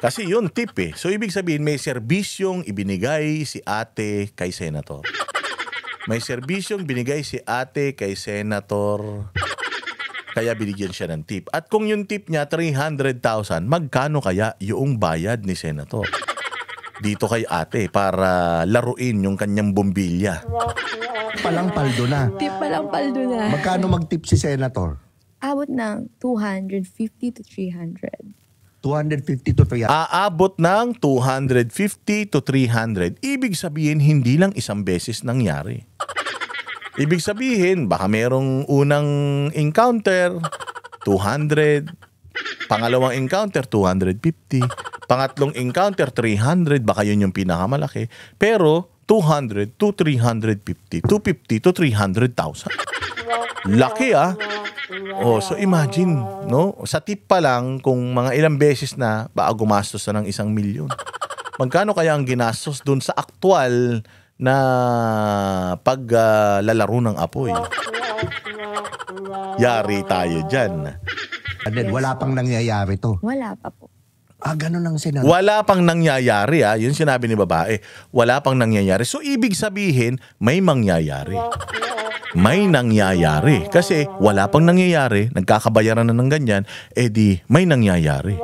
Kasi yun, tip eh. So, ibig sabihin, may serbisyong ibinigay si ate kay Senator. May serbisyong binigay si ate kay Senator. Kaya binigyan siya ng tip. At kung yung tip niya, 300,000, magkano kaya yung bayad ni Senator dito kay ate para laruin yung kanyang bombilya? Palang paldo na. Tip pa lang, paldo na. Magkano mag-tip si Senator? Abot ng 250 to 300. 250 to 300. Aabot ng 250 to 300. Ibig sabihin, hindi lang isang beses nangyari. Ibig sabihin, baka merong unang encounter, 200. Pangalawang encounter, 250. Pangatlong encounter, 300. Baka yun yung pinakamalaki. Pero, 200 to 350. 250 to 300,000. Laki so imagine, no? Sa tip pa lang, kung mga ilang beses na, baka gumastos na ng 1,000,000. Magkano kaya ang ginastos dun sa aktual na paglalaro ng apoy? Yari tayo dyan. And then, wala pang nangyayari to. Wala pa po. Ganun ang Senator. Wala pang nangyayari yun sinabi ni babae. Wala pang nangyayari. So ibig sabihin, may mangyayari. May nangyayari. Kasi wala pang nangyayari, nagkakabayaran na ng ganyan, di may nangyayari.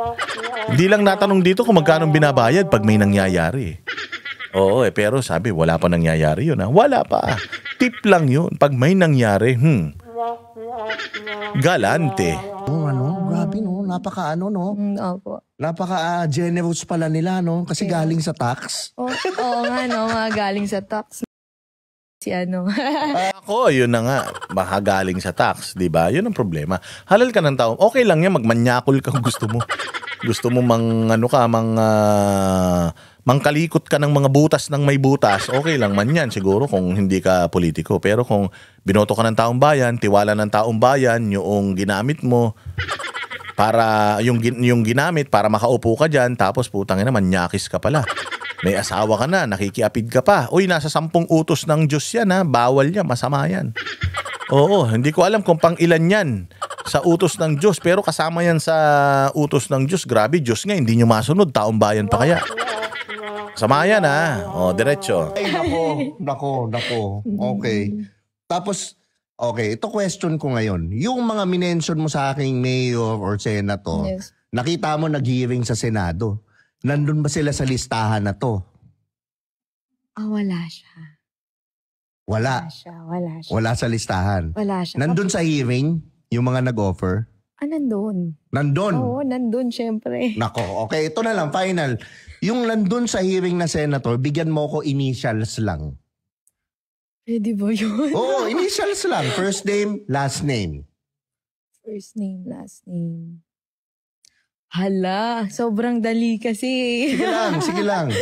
Hindi lang natanong dito kung magkano binabayad pag may nangyayari. Pero sabi, wala pa nangyayari yun. Wala pa. Tip lang yun. Pag may nangyari, galante. Grabe no, Opo. Napaka-generous pala nila kasi galing sa tax. Oo nga mga galing sa tax. Si Ako, yun na nga, baka galing sa tax, di ba? Yun ang problema. Halal ka ng tao. Okay lang yan, magmanyakol ka kung gusto mo. Gusto mo mangkalikot ka ng mga butas ng may butas, okay lang man yan siguro kung hindi ka politiko. Pero kung binoto ka ng taong bayan, tiwala ng taong bayan, yung ginamit mo para yung ginamit para makaupo ka dyan, tapos putang ina, manyakis ka pala. May asawa ka na, nakikiapid ka pa. Nasa 10 utos ng Diyos yan bawal yan, masama yan. Hindi ko alam kung pang ilan yan sa utos ng Diyos, pero kasama yan sa utos ng Diyos. Grabe, Diyos nga, hindi nyo masunod, taong bayan pa kaya. Sama yan diretso. Ay, nako. Okay. Tapos, ito question ko ngayon. Yung mga minention mo sa aking mayor or senator, Yes. nakita mo nag-hearing sa Senado. Nandun ba sila sa listahan na to? Wala siya. Wala. Wala siya. Wala sa listahan. Wala siya. Nandun sa hearing, yung mga nag-offer? Nandun. Nandun? Oo, nandun syempre. Nako, okay. Ito na lang, final. Yung nandun sa hearing na senator, bigyan mo ko initials lang. Pwede ba yun? Oo, initials lang. First name, last name. First name, last name. Hala, sobrang dali kasi. Sige lang.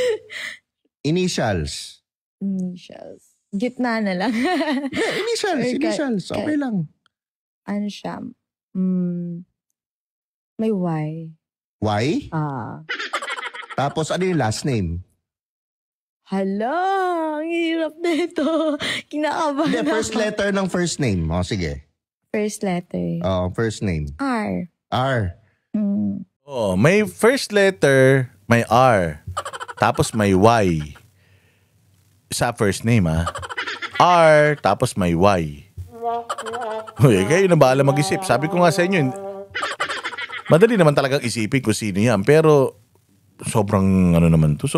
Initials. Initials. Gitna na lang. Initials. Okay lang. Ano siya? May Y. Y? Tapos ano yung last name? Hala, ang hirap na ito. Kinakabahan Hindi, first ako. letter ng first name. O, sige. First letter. First name. R. R. Oh, may first letter, may R. Tapos may Y. Sa first name, R, tapos may Y. Uy, kayo na bahala mag-isip. Sabi ko nga sa inyo, madali naman talagang isipin kung sino yan. Pero, sobrang, naman to?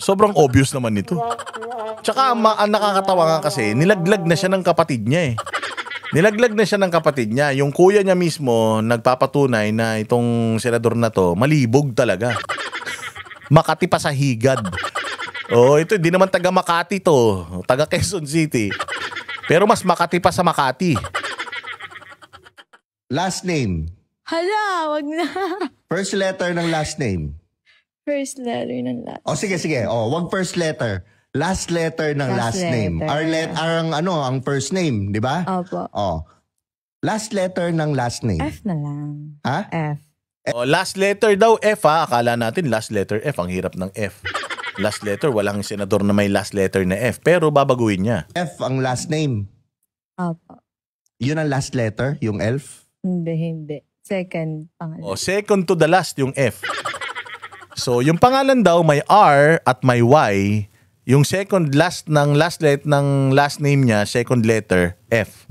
Sobrang obvious naman nito. Tsaka, ang nakakatawa nga kasi, nilaglag na siya ng kapatid niya Nilaglag na siya ng kapatid niya. Yung kuya niya mismo, nagpapatunay na itong senador na to, malibog talaga. Makati pa sa higad. Ito, hindi naman taga Makati to. Taga Quezon City. Pero mas Makati pa sa Makati. Last name. Hala, wag na. First letter ng last name. First letter ng last. Sige. Wag first letter. Last letter ng last Last name. letter. Ang first name, di ba? Opo. Last letter ng last name. F na lang. Ha? F. Last letter daw F Akala natin last letter F. Ang hirap ng F. Last letter, walang senador na may last letter na F. Pero babaguhin niya. F ang last name. Opo. Yun ang last letter, yung elf? Hindi. Second pangalan. Second to the last yung F. So, yung pangalan daw may R at may Y. Yung second last ng last name niya, second letter, F.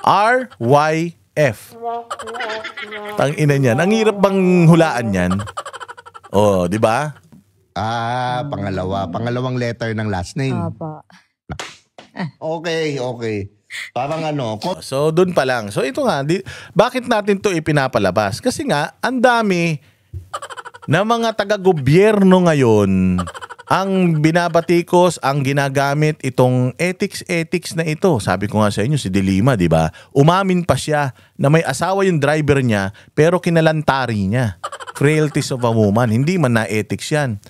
R, Y, F. Tang ina niyan. Ang hirap bang hulaan yan? Di ba? Pangalawang letter ng last name. Opo. Okay. Parang So, dun pa lang. So, ito nga, bakit natin to ipinapalabas? Kasi nga, ang dami na mga taga-gobyerno ngayon ang binabatikos, ang ginagamit itong ethics na ito. Sabi ko nga sa inyo, si De Lima, di ba? Umamin pa siya na may asawa yung driver niya, pero kinalantari niya. Frailties of a woman. Hindi man na ethics yan.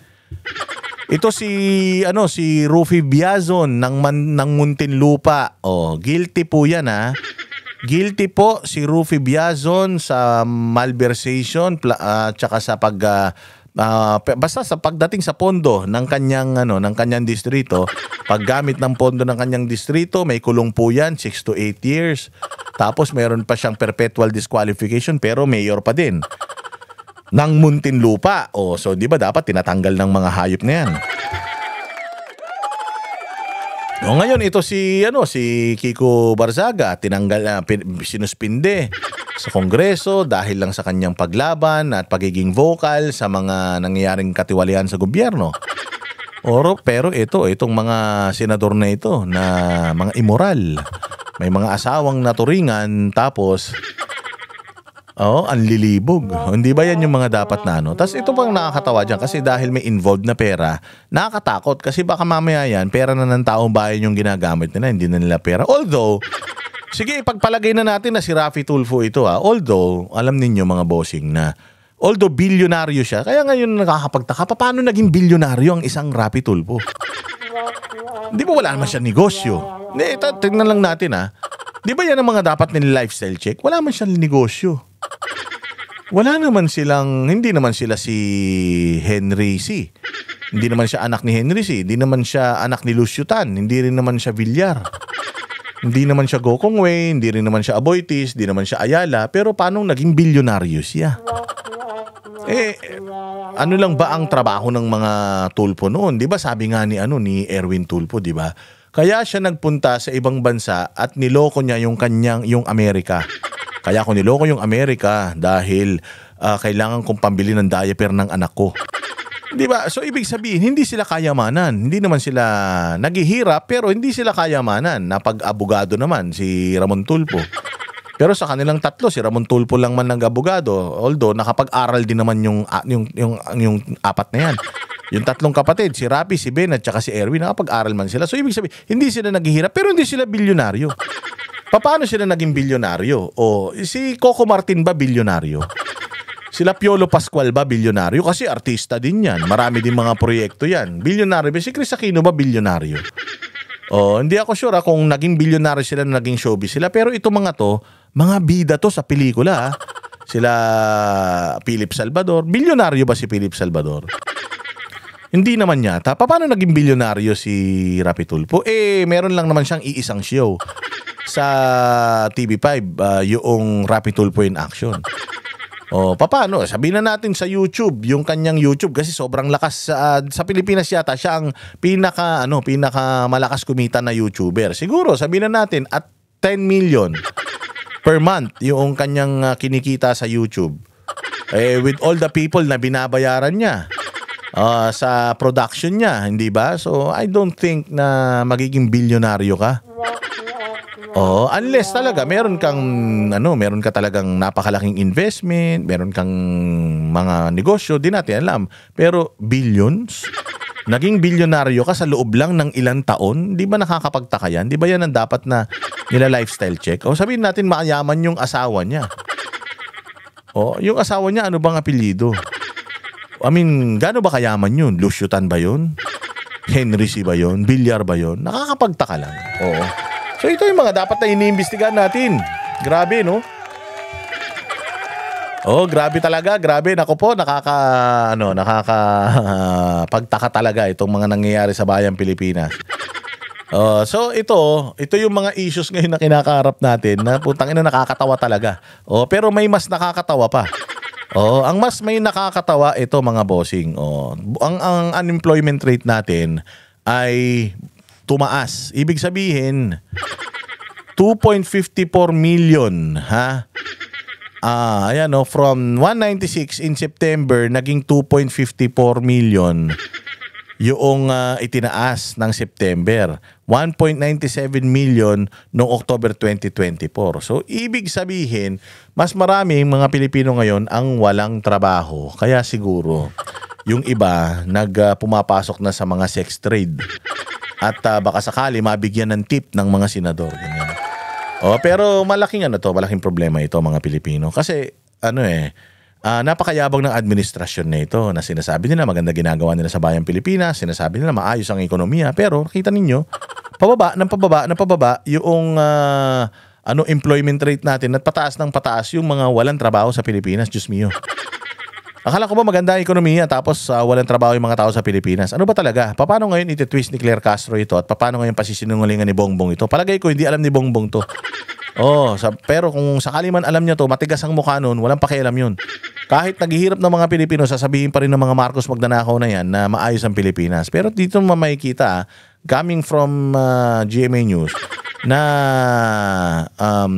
Ito si Rufy Biazon ng Muntinlupa. Guilty po yan Guilty po si Rufy Biazon sa malversation tsaka sa basta sa pagdating sa pondo ng kanyang distrito. Paggamit ng pondo ng kanyang distrito, may kulong po yan 6 to 8 years. Tapos meron pa siyang perpetual disqualification pero mayor pa din ng Muntinlupa. So di ba dapat tinatanggal ng mga hayop na yan? Ngayon ito si Kiko Barzaga sinuspinde sa Kongreso dahil lang sa kanyang paglaban at pagiging vocal sa mga nangyayaring katiwalian sa gobyerno. Pero itong mga senador na ito na mga immoral, may mga asawang naturingan tapos ang lilibog. Hindi ba yan yung mga dapat na Tapos ito pang nakakatawa dyan kasi dahil may involved na pera, nakakatakot kasi baka mamaya yan, pera na ng taong bayan yung ginagamit nila, hindi na nila pera. Although, sige, ipagpalagay na natin na si Raffy Tulfo ito Although, alam ninyo mga bossing na, although bilyonaryo siya, kaya ngayon nakakapagtaka, paano naging bilyonaryo ang isang Raffy Tulfo? Di ba wala naman siya negosyo? Tingnan lang natin Di ba yan ang mga dapat nila lifestyle check? Wala man siyang negosyo. Hindi naman sila si Henry C. Hindi naman siya anak ni Henry C. Hindi naman siya anak ni Lucio Tan. Hindi rin naman siya Villar. Hindi naman siya Gokong Wei. Hindi rin naman siya Aboitiz. Hindi naman siya Ayala. Pero paano naging bilyonaryo siya? Ano lang ba ang trabaho ng mga Tulfo noon? Di ba sabi nga ni Erwin Tulfo, di ba? Kaya siya nagpunta sa ibang bansa at niloko niya yung Amerika. Kaya ako niloko yung Amerika dahil kailangan kong pambili ng diaper ng anak ko. Di ba? So ibig sabihin, hindi sila kayamanan. Hindi naman sila naghihirap, pero hindi sila kayamanan. Napag-abogado naman si Ramon Tulfo. Pero sa kanilang tatlo, si Ramon Tulfo lang man nag-abogado. Although nakapag-aral din naman yung apat na yan. Yung tatlong kapatid, si Rapi, si Ben at saka si Erwin, nakapag-aral man sila. So ibig sabihin, hindi sila naghihirap, pero hindi sila bilyonaryo. Paano sila naging bilyonaryo? O si Coco Martin ba bilyonaryo? Sila Piolo Pascual ba bilyonaryo? Kasi artista din yan. Marami din mga proyekto yan. Bilyonaryo ba? Si Chris Aquino ba bilyonaryo? O, hindi ako sure kung naging bilyonaryo sila na naging showbiz sila. Pero ito mga to, mga bida to sa pelikula. Sila Philip Salvador. Bilyonaryo ba si Philip Salvador? Hindi naman yata. Paano naging bilyonaryo si Rapi Tulfo? Meron lang naman siyang iisang show sa TV5, yung Rapi Tulfo in Action. O, paano? Sabihin na natin sa YouTube, yung kanyang YouTube kasi sobrang lakas sa Pilipinas yata siya ang pinaka malakas kumita na YouTuber. Siguro sabihin na natin at 10 million per month yung kanyang kinikita sa YouTube. With all the people na binabayaran niya sa production niya, hindi ba? So I don't think na magiging bilyonaryo ka. Unless talaga meron ka talagang napakalaking investment, meron kang mga negosyo, di natin alam. Pero billions? Naging bilyonaryo ka sa loob lang ng ilang taon? Di ba nakakapagtaka yan? Di ba yan ang dapat na nila lifestyle check? O sabihin natin mayaman yung asawa niya. Yung asawa niya, ano bang apelyido? I mean, gaano ba kayaman yun? Lusyutan ba yun? Henry C. ba yun? Bilyar ba yun? Nakakapagtaka lang. Oo. So ito yung mga dapat na iniimbestigahan natin. Grabe, no? Grabe talaga. Grabe. Nako po, nakakapagtaka talaga itong mga nangyayari sa bayang Pilipinas. So ito yung mga issues ngayon na kinakaharap natin na putang ina nakakatawa talaga. Pero may mas nakakatawa pa. Ang mas may nakakatawa ito mga bossing. Ang unemployment rate natin ay tumaas. Ibig sabihin 2.54 million, ha? Ayan, from 196 in September naging 2.54 million yung itinaas ng September. 1.97 million noong October 2024. So, ibig sabihin, mas maraming mga Pilipino ngayon ang walang trabaho. Kaya siguro, yung iba pumapasok na sa mga sex trade. At baka sakali mabigyan ng tip ng mga senador. Ganyan. Pero malaking problema ito mga Pilipino. Kasi, napakayabang ng administrasyon na ito na sinasabi nila maganda ginagawa nila sa bayang Pilipinas, sinasabi nila maayos ang ekonomiya, pero nakita ninyo pababa yung employment rate natin at pataas ng pataas yung mga walang trabaho sa Pilipinas. Diyos mio. Akala ko ba maganda ang ekonomiya tapos walang trabaho yung mga tao sa Pilipinas? Ano ba talaga? Paano ngayon iti-twist ni Claire Castro ito at paano ngayon pasisinungalingan ni Bongbong ito? Palagay ko hindi alam ni Bongbong to. Pero kung sakali man alam niya to, matigas ang mukha nun, walang pakialam yun. Kahit naghihirap ng mga Pilipino, sasabihin pa rin ng mga Marcos magnanakaw na yan na maayos ang Pilipinas. Pero dito makikita, coming from GMA News, na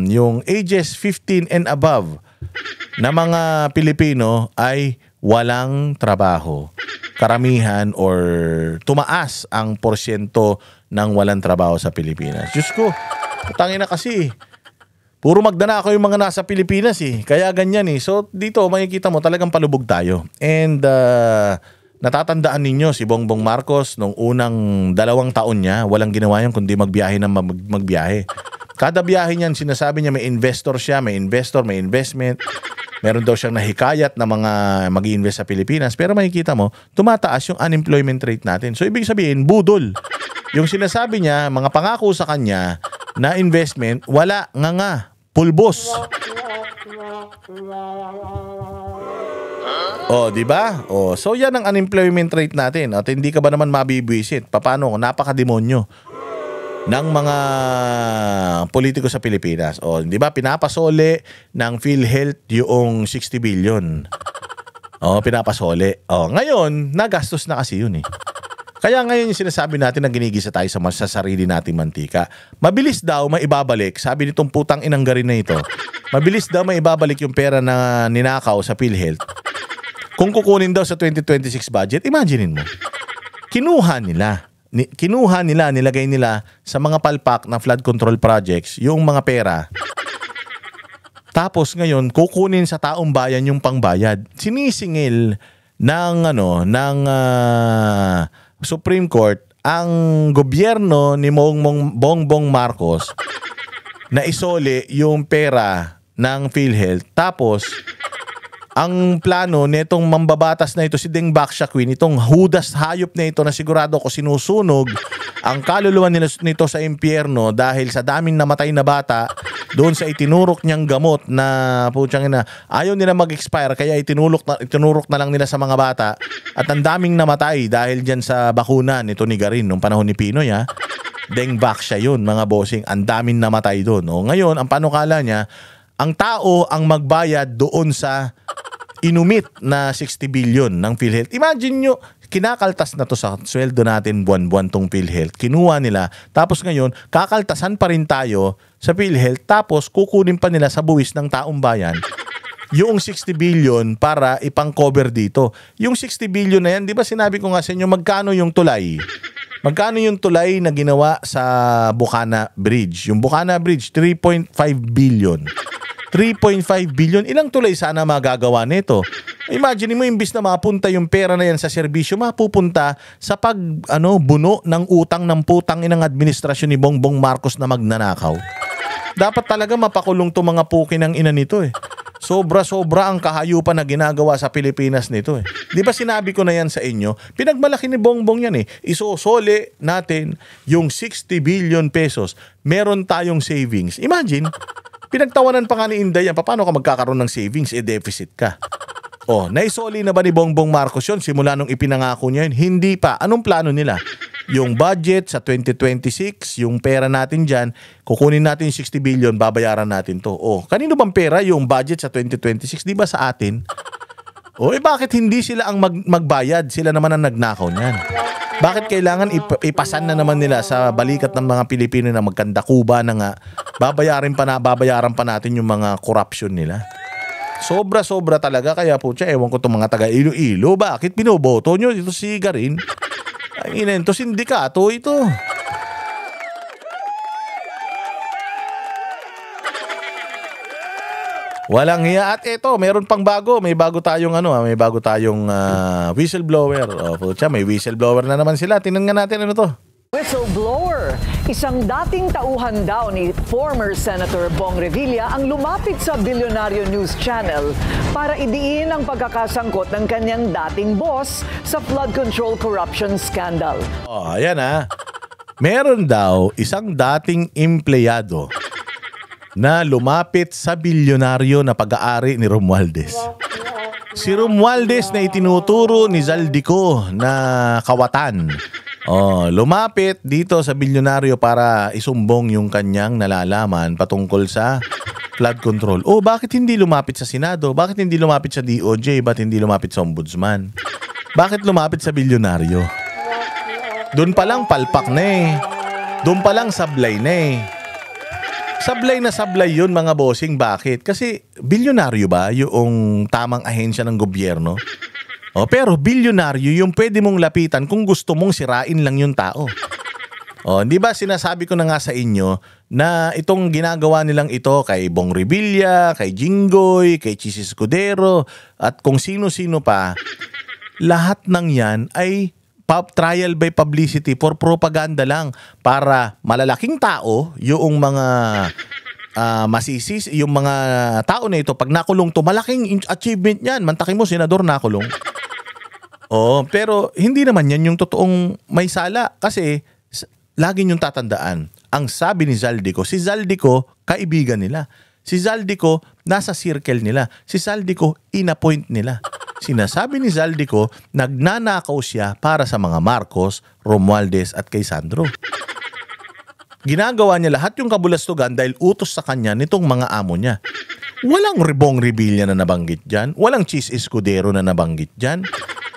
yung ages 15 and above na mga Pilipino ay walang trabaho. Karamihan or tumaas ang porsyento ng walang trabaho sa Pilipinas. Diyos ko, tangin na kasi. Puro magdanakaw yung mga nasa Pilipinas Kaya ganyan So dito makikita mo talagang palubog tayo. And natatandaan ninyo si Bongbong Marcos nung unang 2 taon niya, walang ginawa yan kundi magbiyahe ng magbiyahe. Kada biyahe niyan sinasabi niya may investor siya, may investment. Meron daw siyang nahikayat na mga mag-i-invest sa Pilipinas. Pero makikita mo, tumataas yung unemployment rate natin. So ibig sabihin, budol. Yung sinasabi niya, mga pangako sa kanya na investment, wala nga. Pulbos. Di ba? So yan ang unemployment rate natin. At hindi ka ba naman mabibwisit? Paano? Napakademonyo ng mga politiko sa Pilipinas. Di ba? Pinapasole ng PhilHealth yung 60 billion. Pinapasole. Ngayon, nagastos na kasi yun Kaya ngayon yung sinasabi natin na ginigisa tayo sa sarili nating mantika. Mabilis daw maibabalik, sabi nitong putang inang garin na ito, mabilis daw maibabalik yung pera na ninakaw sa PhilHealth Kung kukunin daw sa 2026 budget, imaginein mo. Kinuha nila, nilagay nila sa mga palpak na flood control projects yung mga pera. Tapos ngayon, kukunin sa taong bayan yung pangbayad. Sinisingil ng Supreme Court ang gobyerno ni Bongbong Marcos na isole yung pera ng PhilHealth. Tapos ang plano nitong mambabatas na ito, si Deng Bakshakwin, itong hudas hayop na ito na sigurado ko sinusunog ang kaluluwa nito sa impyerno dahil sa daming namatay na bata doon sa itinurok niyang gamot na putyang ina, ayaw nila mag-expire kaya itinurok na lang nila sa mga bata at ang daming namatay dahil dyan sa bakuna nito ni Garin nung panahon ni Pinoy ha. Deng Baksha yun mga bossing, ang daming namatay doon. O ngayon, ang panukala niya, ang tao ang magbayad doon sa inumit na 60 billion ng PhilHealth. Imagine nyo, kinakaltas na to sa sweldo natin buwan-buwan tong PhilHealth. Kinuha nila. Tapos ngayon, kakaltasan pa rin tayo sa PhilHealth. Tapos kukunin pa nila sa buwis ng taong bayan yung 60 billion para ipang-cover dito. Yung 60 billion na yan, di ba sinabi ko nga sa inyo, magkano yung tulay? Magkano yung tulay na ginawa sa Bukana Bridge? Yung Bukana Bridge, 3.5 billion. 3.5 billion. Ilang tulay sana magagawa nito? Imagine mo, imbis na mapunta yung pera na yan sa serbisyo, mapupunta sa buno ng utang ng putang inang administrasyon ni Bongbong Marcos na magnanakaw. Dapat talaga mapakulong to mga pukin ng ina nito eh. Sobra-sobra ang kahayupan na ginagawa sa Pilipinas nito eh. Di ba sinabi ko na yan sa inyo? Pinagmalaki ni Bongbong yan eh. Isosole natin yung 60 billion pesos. Meron tayong savings. Imagine, pinagtawanan pa nga ni Inday yan. Paano ka magkakaroon ng savings? Deficit ka. Naisoli na ba ni Bongbong Marcos yun? Simula nung ipinangako niya yun? Hindi pa. Anong plano nila? Yung budget sa 2026, yung pera natin dyan, kukunin natin yung 60 billion, babayaran natin to. Kanino bang pera yung budget sa 2026? Di ba sa atin? Bakit hindi sila ang magbayad? Sila naman ang nagnakaw niyan. Bakit kailangan ipasan na naman nila sa balikat ng mga Pilipino na magkandakuba na nga, babayaran pa natin yung mga corruption nila? Sobra-sobra talaga. Kaya po ewan ko itong mga taga Iloilo, bakit binoboto nyo ito si Garin? Ang ina, ito sindikato ito. Walang hiya. At ito, meron pang bago. May bago tayong whistleblower. May whistleblower na naman sila. Tingnan nga natin ano to. Whistleblower. Isang dating tauhan daw ni former Senator Bong Revilla ang lumapit sa Bilyonaryo News Channel para idiin ang pagkakasangkot ng kanyang dating boss sa flood control corruption scandal. Ayan ha. Meron daw isang dating empleyado na lumapit sa bilyonaryo na pag-aari ni Romualdez. Si Romualdez na itinuturo ni Zaldico na kawatan. Lumapit dito sa bilyonaryo para isumbong yung kanyang nalalaman patungkol sa flood control. Bakit hindi lumapit sa Senado? Bakit hindi lumapit sa DOJ? Bakit hindi lumapit sa Ombudsman? Bakit lumapit sa bilyonaryo? Doon pa lang palpak na eh. Doon pa lang sablay na eh. Sablay na sablay yun mga bossing. Bakit? Kasi bilyonaryo ba yung tamang ahensya ng gobyerno? Pero bilyonaryo yung pwede mong lapitan kung gusto mong sirain lang yung tao. Di ba sinasabi ko na nga sa inyo na itong ginagawa nilang ito kay Bong Revilla, kay Jinggoy, kay Chis Escudero at kung sino-sino pa, lahat ng yan ay trial by publicity for propaganda lang para malalaking tao, yung mga masisis, yung mga tao na ito, pag nakulong to, malaking achievement yan. Mantakin mo, senador nakulong. Pero hindi naman yan yung totoong may sala. Kasi lagi niyong tatandaan, ang sabi ni Zaldico, si Zaldico, kaibigan nila. Si Zaldico, nasa circle nila. Si Zaldico, in-appoint nila. Sinasabi ni Zaldico, nagnanakaw siya para sa mga Marcos, Romualdez at kay Sandro. Ginagawa niya lahat yung kabulastugan dahil utos sa kanya nitong mga amo niya. Walang Bong Revilla na nabanggit dyan. Walang Chis Escudero na nabanggit dyan.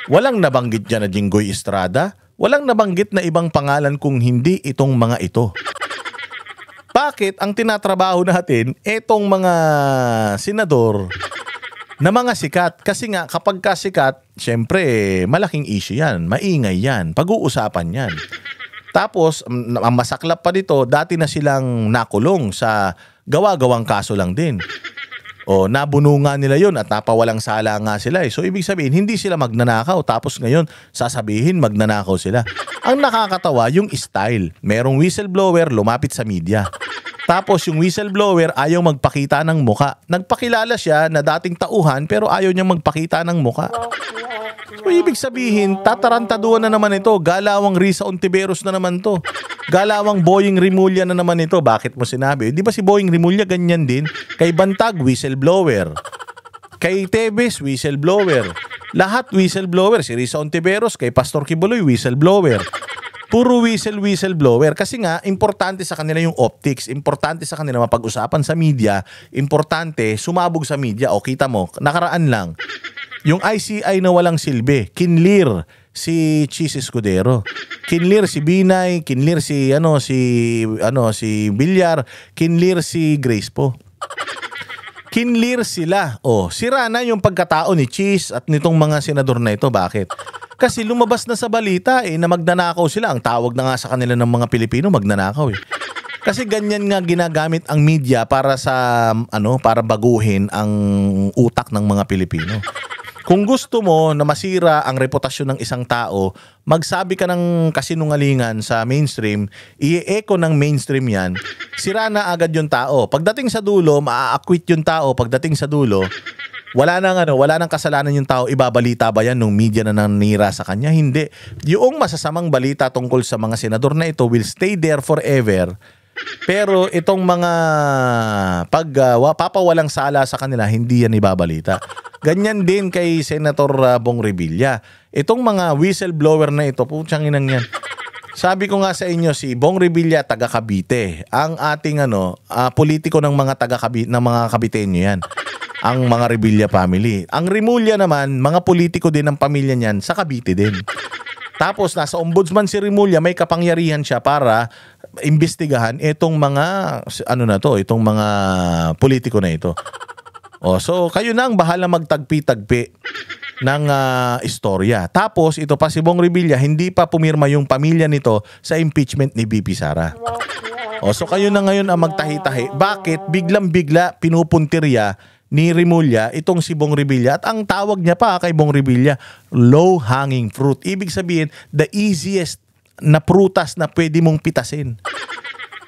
Walang nabanggit dyan na Jinggoy Estrada. Walang nabanggit na ibang pangalan kung hindi itong mga ito. Bakit ang tinatrabaho natin, etong mga senador, na mga sikat. Kasi nga, kapag ka sikat, syempre, malaking issue yan. Maingay yan. Pag-uusapan yan. Tapos, ang masaklap pa dito, dati na silang nakulong sa gawa-gawang kaso lang din. O, nabunungan nila yun at napawalang sala nga sila. So, ibig sabihin, hindi sila magnanakaw. Tapos ngayon, sasabihin, magnanakaw sila. Ang nakakatawa, yung style. Merong whistleblower, lumapit sa media. Tapos yung whistleblower ayaw magpakita ng muka. Nagpakilala siya na dating tauhan pero ayaw niyang magpakita ng muka. So, ibig sabihin, tatarantaduan na naman ito. Galawang Risa Ontiveros na naman to. Galawang Boying Rimulya na naman ito. Bakit mo sinabi? Di ba si Boying Rimulya ganyan din? Kay Bantag, whistleblower. Kay Tebes, whistleblower. Lahat whistleblower. Si Risa Ontiveros, kay Pastor Kibuloy, whistleblower. Puro whistleblower. Kasi nga, importante sa kanila yung optics. Importante sa kanila mapag-usapan sa media. Importante, sumabog sa media. O kita mo, nakaraan lang. Yung ICI na walang silbi. Kinlir si Cheese Escudero. Kinlir si Binay. Kinlir si Villar. Kinlir si Grace po. Kinlir sila. O, sira na yung pagkatao ni Cheese at nitong mga senador na ito. Bakit? Kasi lumabas na sa balita na magnanakaw sila. Ang tawag na nga sa kanila ng mga Pilipino, magnanakaw Kasi ganyan nga ginagamit ang media para para baguhin ang utak ng mga Pilipino. Kung gusto mo na masira ang reputasyon ng isang tao, magsabi ka ng kasinungalingan sa mainstream, i-echo ng mainstream yan, sira na agad yung tao. Pagdating sa dulo, maa-acquit yung tao. Pagdating sa dulo, wala nang kasalanan yung tao. Ibabalita ba yan nung media na nanira sa kanya? Hindi. Yung masasamang balita tungkol sa mga senador na ito will stay there forever. Pero itong mga papawalang sala sa kanila, hindi yan ibabalita. Ganyan din kay Senator Bong Revilla. Itong mga whistleblower na ito, putyang inang yan. Sabi ko nga sa inyo, si Bong Revilla, taga Cavite. Ang ating politiko ng mga ng mga Caviteño yan. Ang mga Revilla family. Ang Rimulya naman, mga politiko din ng pamilya niyan sa Cavite din. Tapos nasa ombudsman si Rimulya, may kapangyarihan siya para imbestigahan itong mga itong mga politiko na ito. So kayo na ang bahala magtagpi-tagpi ng istorya. Tapos ito pa si Bong Revilla, hindi pa pumirma yung pamilya nito sa impeachment ni BP Sara. So kayo na ngayon ang magtahi-tahi. Bakit biglang-bigla pinupuntirya ni Rimulya itong si Bong Revilla? At ang tawag niya pa kay Bong Revilla, low-hanging fruit. Ibig sabihin, the easiest na prutas na pwede mong pitasin.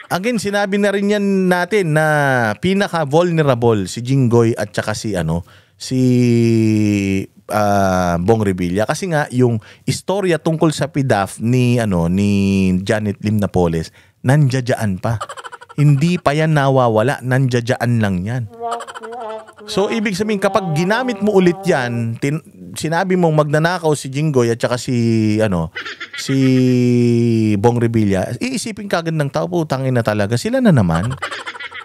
Again, sinabi na rin yan natin na pinaka-vulnerable si Jinggoy at saka si Bong Revilla. Kasi nga, yung istorya tungkol sa PDAF ni Janet Lim Napoles, nandiyan pa. Hindi pa yan nawawala, nandiyan lang yan. So, ibig sabihin, kapag ginamit mo ulit yan, sinabi mong magnanakaw si Jinggoy at saka si Bong Revilla, iisipin kagad ng tao, putangin na talaga, sila na naman.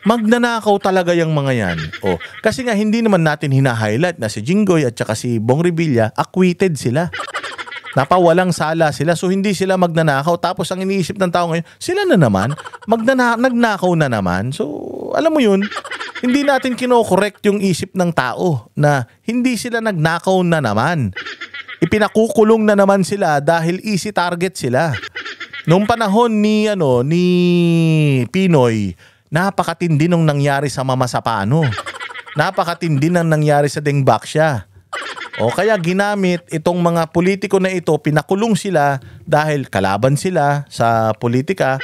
Magnanakaw talaga yung mga yan. Kasi nga, hindi naman natin hina-highlight na si Jinggoy at saka si Bong Revilla, acquitted sila. Napawalang sala sila, so hindi sila magnanakaw. Tapos ang iniisip ng tao ngayon, sila na naman, nagnakaw na naman. So, alam mo yun, hindi natin kinokorek yung isip ng tao na hindi sila nagnakaw na naman. Ipinakukulong na naman sila dahil easy target sila. Noong panahon ni Pinoy, napakatindi nung nangyari sa Mama Sapano. Napakatindi nang nangyari sa Deng Baksya. Kaya ginamit itong mga politiko na ito, pinakulong sila dahil kalaban sila sa politika.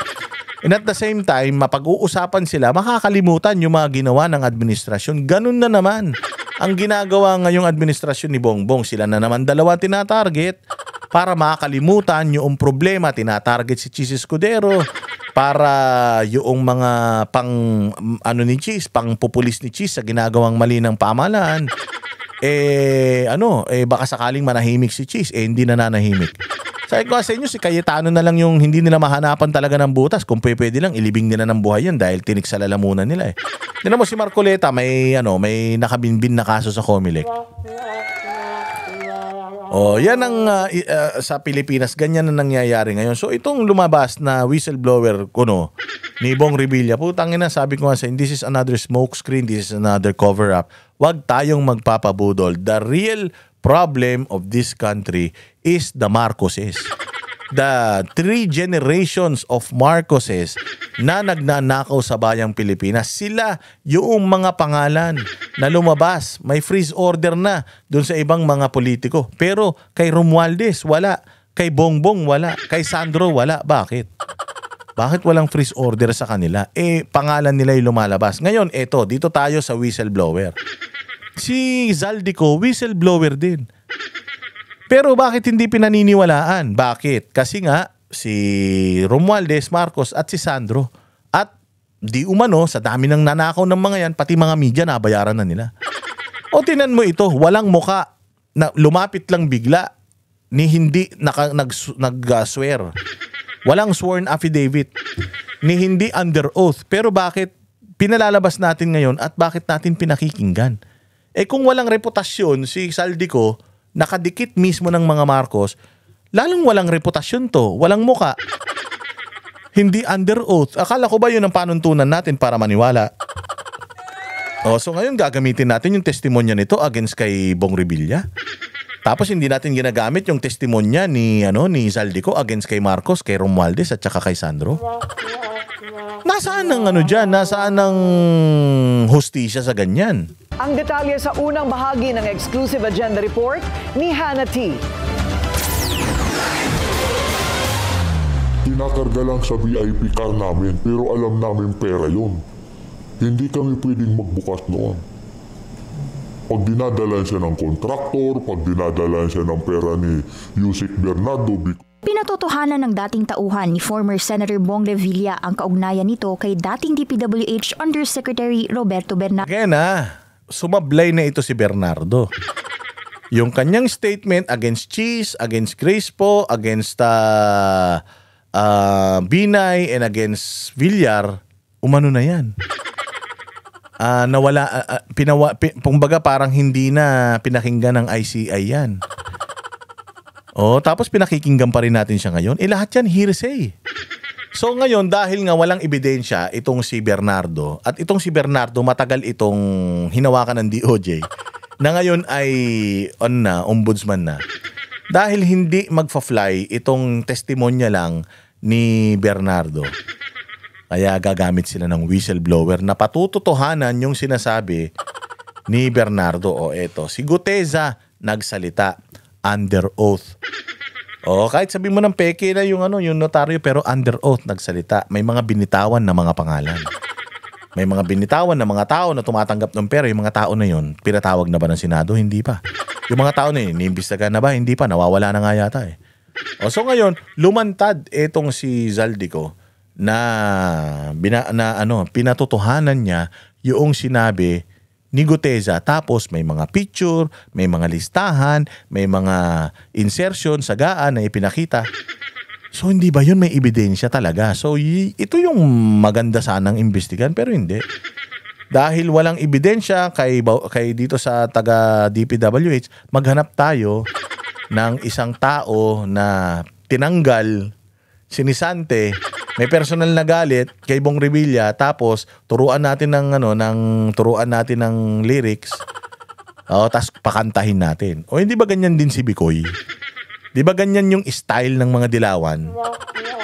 And at the same time, mapag-uusapan sila, makakalimutan yung mga ginawa ng administrasyon. Ganun na naman ang ginagawa ngayong administrasyon ni Bongbong. Sila na naman dalawa tinatarget para makakalimutan yung problema. Tinatarget si Cheese Escudero para yung mga ni Cheese, pang populis ni Cheese sa ginagawang mali ng pamahalaan. Baka sakaling manahimik si Cheese, hindi na nanahimik. Sabi ko sa inyo, si Cayetano na lang yung hindi nila mahanapan talaga ng butas. Kung pwede lang, ilibing nila ng buhay yan dahil tinik sa lalamunan nila Tignan mo si Marcoleta, may nakabinbin na kaso sa Comelec. Yan ang sa Pilipinas, ganyan na nangyayari ngayon. So itong lumabas na whistleblower ni Bong Revilla, putang ina, sabi ko nga sa this is another smoke screen, this is another cover up. Wag tayong magpapabudol. The real problem of this country is the Marcoses. The 3 generations of Marcoses na nagnanakaw sa bayang Pilipinas. Sila yung mga pangalan na lumabas. May freeze order na dun sa ibang mga politiko. Pero kay Romualdez, wala. Kay Bongbong, wala. Kay Sandro, wala. Bakit? Bakit walang freeze order sa kanila? Pangalan nila yung lumalabas. Ngayon, dito tayo sa whistleblower. Si Zaldico, whistleblower din. Pero bakit hindi pinaniniwalaan? Bakit? Kasi nga, si Romualdez, Marcos at si Sandro. At di umano, sa dami ng nanakaw ng mga yan, pati mga media nabayaran na nila. O tinan mo ito, walang muka. Na lumapit lang bigla. Ni hindi nag-swear. Walang sworn affidavit. Ni hindi under oath. Pero bakit pinalalabas natin ngayon at bakit natin pinakikinggan? Kung walang reputasyon si Zaldico, nakadikit mismo ng mga Marcos, lalong walang reputasyon to, walang muka. Hindi under oath. Akala ko ba yun ang panuntunan natin para maniwala? So ngayon gagamitin natin yung testimonya nito against kay Bong Revilla. Tapos hindi natin ginagamit yung testimonya ni Zaldico against kay Marcos, kay Romualdez at saka kay Sandro. Nasaan ang dyan? Nasaan ang hustisya sa ganyan? Ang detalye sa unang bahagi ng exclusive agenda report ni Hannah T. Tinakarga lang sa VIP car namin pero alam namin pera yun. Hindi kami pwedeng magbukas noon. Pag dinadalan siya ng kontraktor, pag dinadalan siya ng pera ni Yusek Bernardo, pinatotohanan ng dating tauhan ni former Senator Bong Revilla ang kaugnayan nito kay dating DPWH Undersecretary Roberto Bernardo. Sumablay na ito si Bernardo. Yung kanyang statement against Cheese, against Crespo, against Binay, and against Villar, umano na yan. Kumbaga parang hindi na pinakinggan ng ICI yan. Tapos pinakikinggan pa rin natin siya ngayon. Lahat yan hearsay. So ngayon, dahil nga walang ebidensya itong si Bernardo, at itong si Bernardo matagal itong hinawakan ng DOJ, na ngayon ay ombudsman na. Dahil hindi magfa-fly itong testimonya lang ni Bernardo, kaya gagamit sila ng whistleblower na patututuhanan yung sinasabi ni Bernardo. Si Guteza nagsalita under oath. Kahit sabihin mo ng peke na yung notaryo, pero under oath nagsalita. May mga binitawan na mga pangalan. May mga binitawan na mga tao na tumatanggap ng pera. Yung mga tao na yun, pinatawag na ba ng Senado? Hindi pa. Yung mga tao na yun, iniimbestigahan na ba? Hindi pa. Nawawala na nga yata So ngayon, lumantad itong si Zaldico na pinatotohanan niya yung sinabi ni Guteza. Tapos may mga picture, may mga listahan, may mga insertion, sagaan na ipinakita. So hindi ba yun may ebidensya talaga? So ito yung maganda sanang imbestigan, pero hindi. Dahil walang ebidensya kay dito sa taga DPWH, maghanap tayo ng isang tao na tinanggal, sinisante, may personal na galit kay Bong Revilla, tapos turuan natin ng lyrics. Tapos pakantahin natin. Hindi ba ganyan din si Bicoy? Di ba ganyan yung style ng mga dilawan?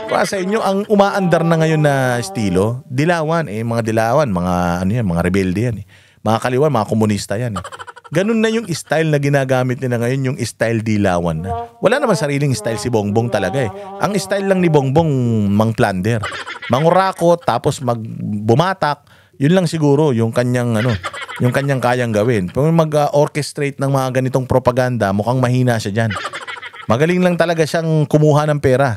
Sa inyo ang umaandar na ngayon na estilo, dilawan mga dilawan, mga rebelde yan Mga kaliwan, mga komunista yan Ganun na yung style na ginagamit nila ngayon, yung style dilawan na. Wala naman sariling style si Bongbong talaga Ang style lang ni Bongbong mang plunder. Mangurakot, tapos magbumatak. Yun lang siguro yung kanyang kayang gawin. Kung mag-orchestrate ng mga ganitong propaganda, mukhang mahina siya dyan. Magaling lang talaga siyang kumuha ng pera.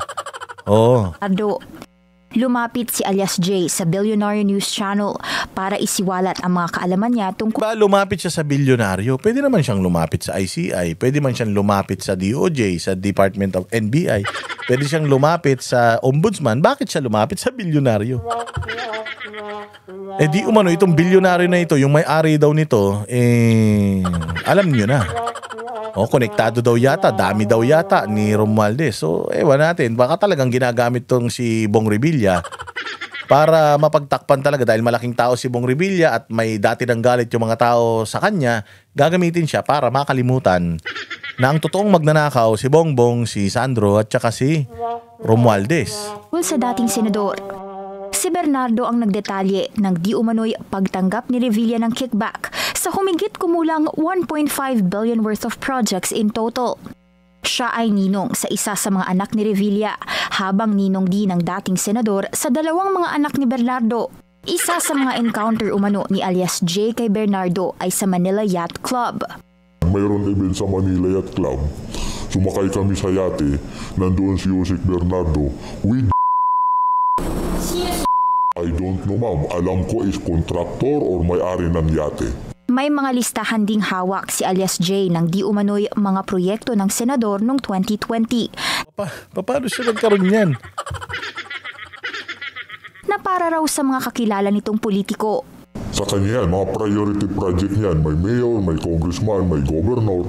Lumapit si alias J sa Billionaire News Channel para isiwalat ang mga kaalaman niya tungkol. Lumapit siya sa bilyonaryo? Pwede naman siyang lumapit sa ICI. Pwede man siyang lumapit sa DOJ, sa Department of NBI. Pwede siyang lumapit sa Ombudsman. Bakit siya lumapit sa bilyonaryo? Di umano, itong bilyonaryo na ito, yung may-ari daw nito, alam niyo na. Konektado daw yata, dami daw yata ni Romualdez. So, ewan natin, baka talagang ginagamit tong si Bong Revilla para mapagtakpan talaga dahil malaking tao si Bong Revilla at may dati ng galit yung mga tao sa kanya, gagamitin siya para makalimutan na ang totoong magnanakaw si Bongbong, si Sandro at saka si Romualdez. Sa dating senador, si Bernardo ang nagdetalye ng di umano'y pagtanggap ni Revilla ng kickback sa humigit kumulang 1.5 billion worth of projects in total. Siya ay ninong sa isa sa mga anak ni Revilla, habang ninong din ng dating senador sa dalawang mga anak ni Bernardo. Isa sa mga encounter umano ni alias J kay Bernardo ay sa Manila Yacht Club. Mayroon event sa Manila Yacht Club. Sumakay kami sa yate, nandoon si Yusek Bernardo with I don't know ma'am, alam ko is contractor or may-ari ng yate. May mga listahan ding hawak si alias J ng di umano'y mga proyekto ng senador noong 2020 Paano siya nagkaroon yan? na para raw sa mga kakilala nitong politiko. Sa kanya yan, mga priority project niyan, may mayor, may congressman, may governor,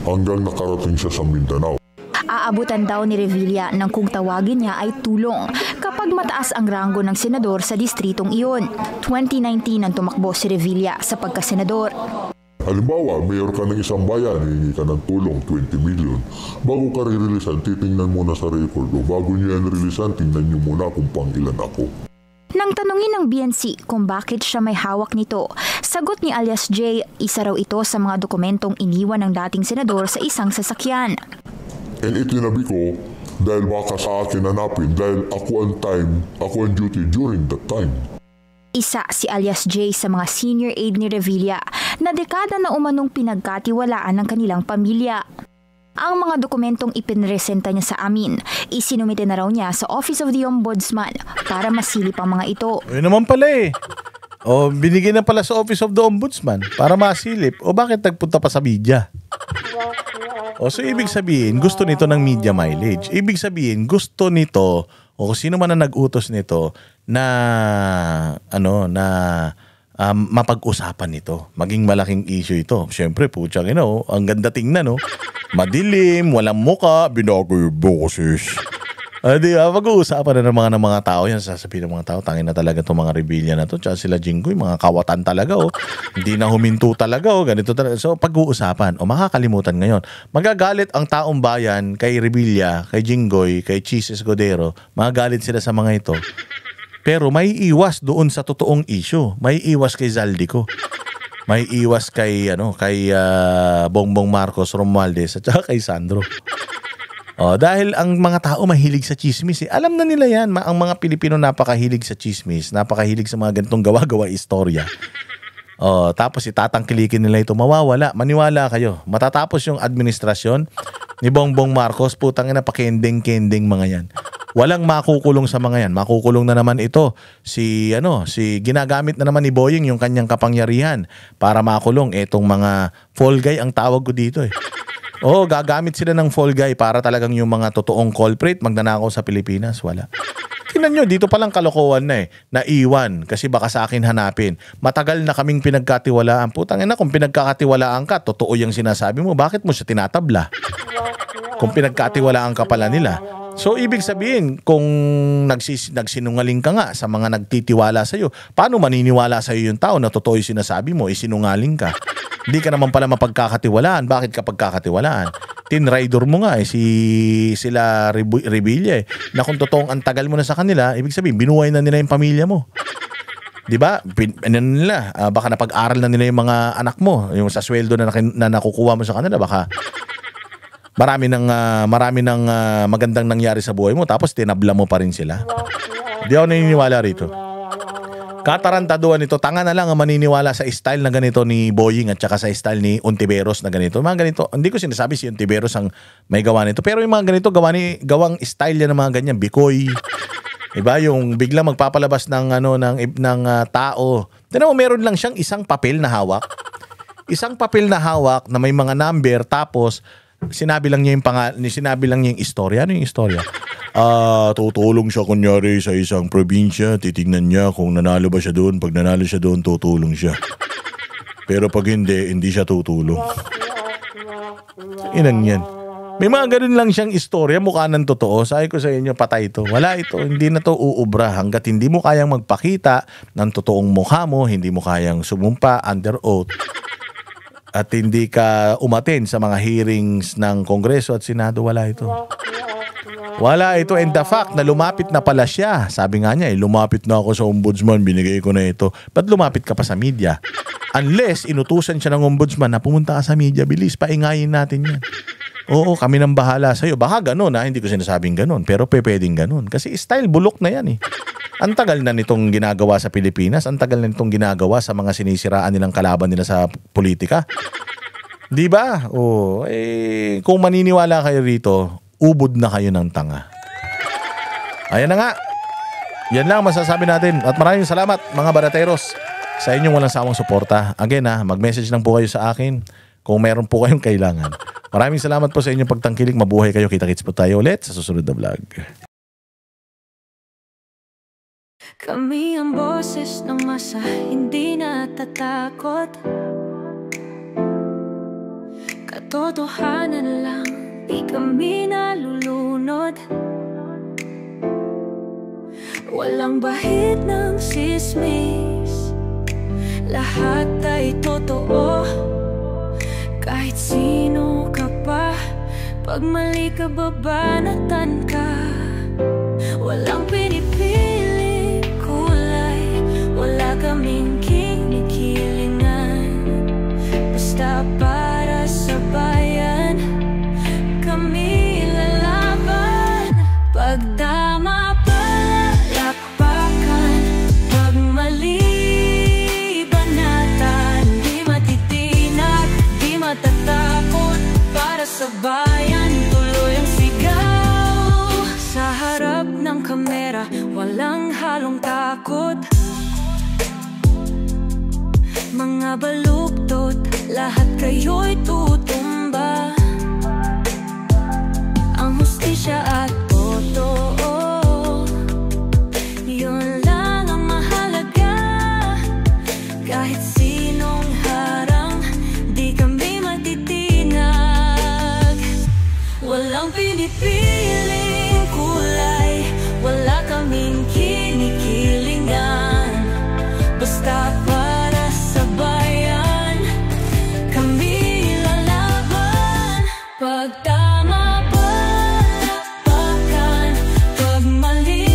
hanggang nakarating siya sa Mindanao. Aabutan daw ni Revilla ng kung tawagin niya ay tulong kapag mataas ang ranggo ng senador sa distritong iyon. 2019 nang tumakbo si Revilla sa pagkasenador. Halimbawa, mayor ka ng isang bayan, hihingi ka ng tulong, 20 million. Bago ka ririlisan, titingnan muna sa record o bago niyo yan rilisan, tingnan niyo muna kung pangilan ako. Nang tanungin ng BNC kung bakit siya may hawak nito, sagot ni alias J, isa raw ito sa mga dokumentong iniwan ng dating senador sa isang sasakyan. And itinabi ko dahil baka sa akin hanapin dahil ako ang duty during that time. Isa si alias J sa mga senior aide ni Revilla na dekada na umanong pinagkatiwalaan ng kanilang pamilya. Ang mga dokumentong ipinresenta niya sa amin, isinumite na raw niya sa Office of the Ombudsman para masilip ang mga ito. Yun naman pala eh. Binigyan na pala sa Office of the Ombudsman para masilip. Bakit nagpunta pa sa media? So ibig sabihin, gusto nito ng media mileage. Ibig sabihin, gusto nito, o sino man ang nag-utos nito, na mapag-usapan nito. Maging malaking issue ito. Siyempre, putsang ang ganda tingnan, no? Madilim, walang muka, binago yung boses. Pag-uusapan na ng mga tao yan, sasabihin ng mga tao, tangin na talaga itong mga Revilla na to, tsaka sila Jinggoy, mga kawatan talaga, hindi na huminto talaga, ganito talaga. So, pag-uusapan, makakalimutan ngayon. Magagalit ang taong bayan kay Revilla, kay Jinggoy, kay Chis Escudero, magagalit sila sa mga ito. Pero may iwas doon sa totoong issue. May iwas kay Zaldico. May iwas kay Bongbong Marcos, Romualdez, at saka kay Sandro. Dahil ang mga tao mahilig sa chismis. Alam na nila yan. Ang mga Pilipino napakahilig sa chismis. Napakahilig sa mga ganitong gawa-gawa istorya. Tapos itatangkilikin nila ito. Mawawala. Maniwala kayo. Matatapos yung administrasyon ni Bongbong Marcos, putang ina, pakending-kending mga yan. Walang makukulong sa mga yan. Makukulong na naman ito. Si ginagamit na naman ni Boying yung kanyang kapangyarihan para makulong. Etong mga fall guy ang tawag ko dito eh. Gagamit sila ng fall guy para talagang yung mga totoong culprit magnanakaw sa Pilipinas. Wala. Tingnan nyo, dito palang kalokohan na eh. Naiwan kasi baka sa akin hanapin. Matagal na kaming pinagkatiwalaan. Putang ina, kung pinagkakatiwalaan ka, totoo yung sinasabi mo, bakit mo siya tinatabla? Kung pinagkatiwalaan ka pala nila. So, ibig sabihin, kung nagsinungaling ka nga sa mga nagtitiwala sa'yo, paano maniniwala sa'yo yung tao na totoo yung sinasabi mo, sinungaling ka? Hindi ka naman pala mapagkakatiwalaan. Bakit ka pagkakatiwalaan? Tinrider mo nga sila Revilla na kung totoong ang tagal mo na sa kanila, ibig sabihin, binuhay na nila yung pamilya mo. Diba? Baka napag-aral na nila yung mga anak mo, yung sa sweldo na nakukuha mo sa kanila, baka marami ng magandang nangyari sa buhay mo tapos tinabla mo pa rin sila. Di ako naniniwala rito. Katarantaduhan nito, tanga na lang ang maniniwala sa style na ganito ni Boying at saka sa style ni Ontiveros na ganito. Mga ganito, hindi ko sinasabi si Ontiveros ang may gawa nito, pero yung mga ganito gawang style niya ng mga ganyan, bikoy. Diba? Yung biglang magpapalabas ng tao. Tignan mo, meron lang siyang isang papel na hawak. Isang papel na hawak na may mga number, tapos sinabi lang niya yung istorya. Ano yung istorya? Tutulong siya kunyari sa isang probinsya, titignan niya kung nanalo ba siya doon. Pag nanalo siya doon, tutulong siya. Pero pag hindi siya tutulong. Inang yan. May mga ganun lang siyang istorya, mukha ng totoo. Sabi ko sa inyo, patay ito. Wala ito, hindi na to uubra. Hanggat hindi mo kayang magpakita ng totoong mukha mo, hindi mo kayang sumumpa under oath, at hindi ka umattend sa mga hearings ng Kongreso at Senado, wala ito. Wala ito. And the fact na lumapit na pala siya, sabi nga niya, lumapit na ako sa ombudsman, binigay ko na ito. Ba't lumapit ka pa sa media? Unless inutusan siya ng ombudsman na pumunta ka sa media, bilis, paingayin natin yan. Oo, kami nang bahala sa'yo. Baka ganun ha, hindi ko sinasabing ganun. Pero pwedeng ganun. Kasi style bulok na yan eh. Ang tagal na nitong ginagawa sa Pilipinas. Ang tagal na nitong ginagawa sa mga sinisiraan nilang kalaban nila sa politika. Di ba? Oo, kung maniniwala kayo rito, ubod na kayo ng tanga. Ayan na nga. Yan lang masasabi natin. At maraming salamat mga barateros sa inyong walang sawang suporta. Again ha, mag-message lang po kayo sa akin kung meron po kayong kailangan. Maraming salamat po sa inyong pagtangkilik. Mabuhay kayo. Kita-kits po tayo ulit sa susunod na vlog. Kami ang boses ng masa, hindi natatakot. Katotohanan lang, di kami nalulunod. Walang bahid ng sismis, lahat ay totoo. Kahit sino ka pa, pag mali ka babanatan ka. Walang pinipili kulay, wala kaming kinikilingan. Basta para sa bayan, kami lalaban. Pagdama palakpakan, pag mali banatan. Di matitinag, di matatakot, para sa bayan tuloy ang sigaw. Sa harap ng kamera, walang halong takot. Mga baluktot, lahat kayo'y tutumba. Ang hustisya at totoo, yun lang ang mahalaga. Kahit sinong harang, di kami matitinag. Walang pinipiling kulay, wala kaming kinikilingan. Basta para sa bayan, kami lalaban. Pag tama palakpakan, pag mali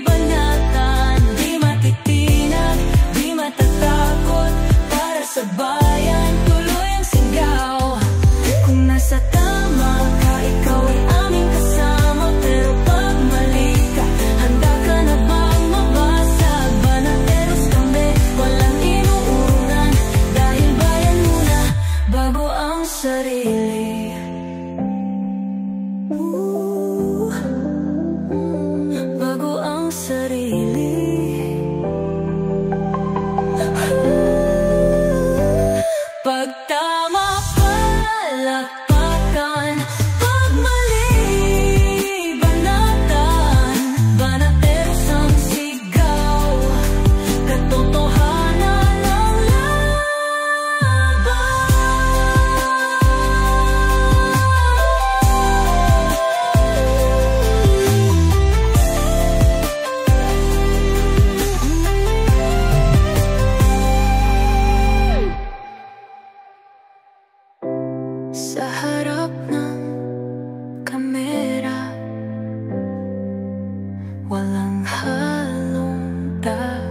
banatan. Di matitinag, di matatakot, para sa bayan tuloy ang sigaw. Kung nasa tama ka, ikaw ay aming kasama. Pero pag mali ka, handa ka na bang mabasag? Banateros kami, walang inuunan. Dahil bayan muna, bago ang sarili. Bago ang sarili. Pag tama palakpakan, pag mali banatan. Banateros ang sigaw, katotohanan ang laban. Sa harap ng kamera, walang halong takot.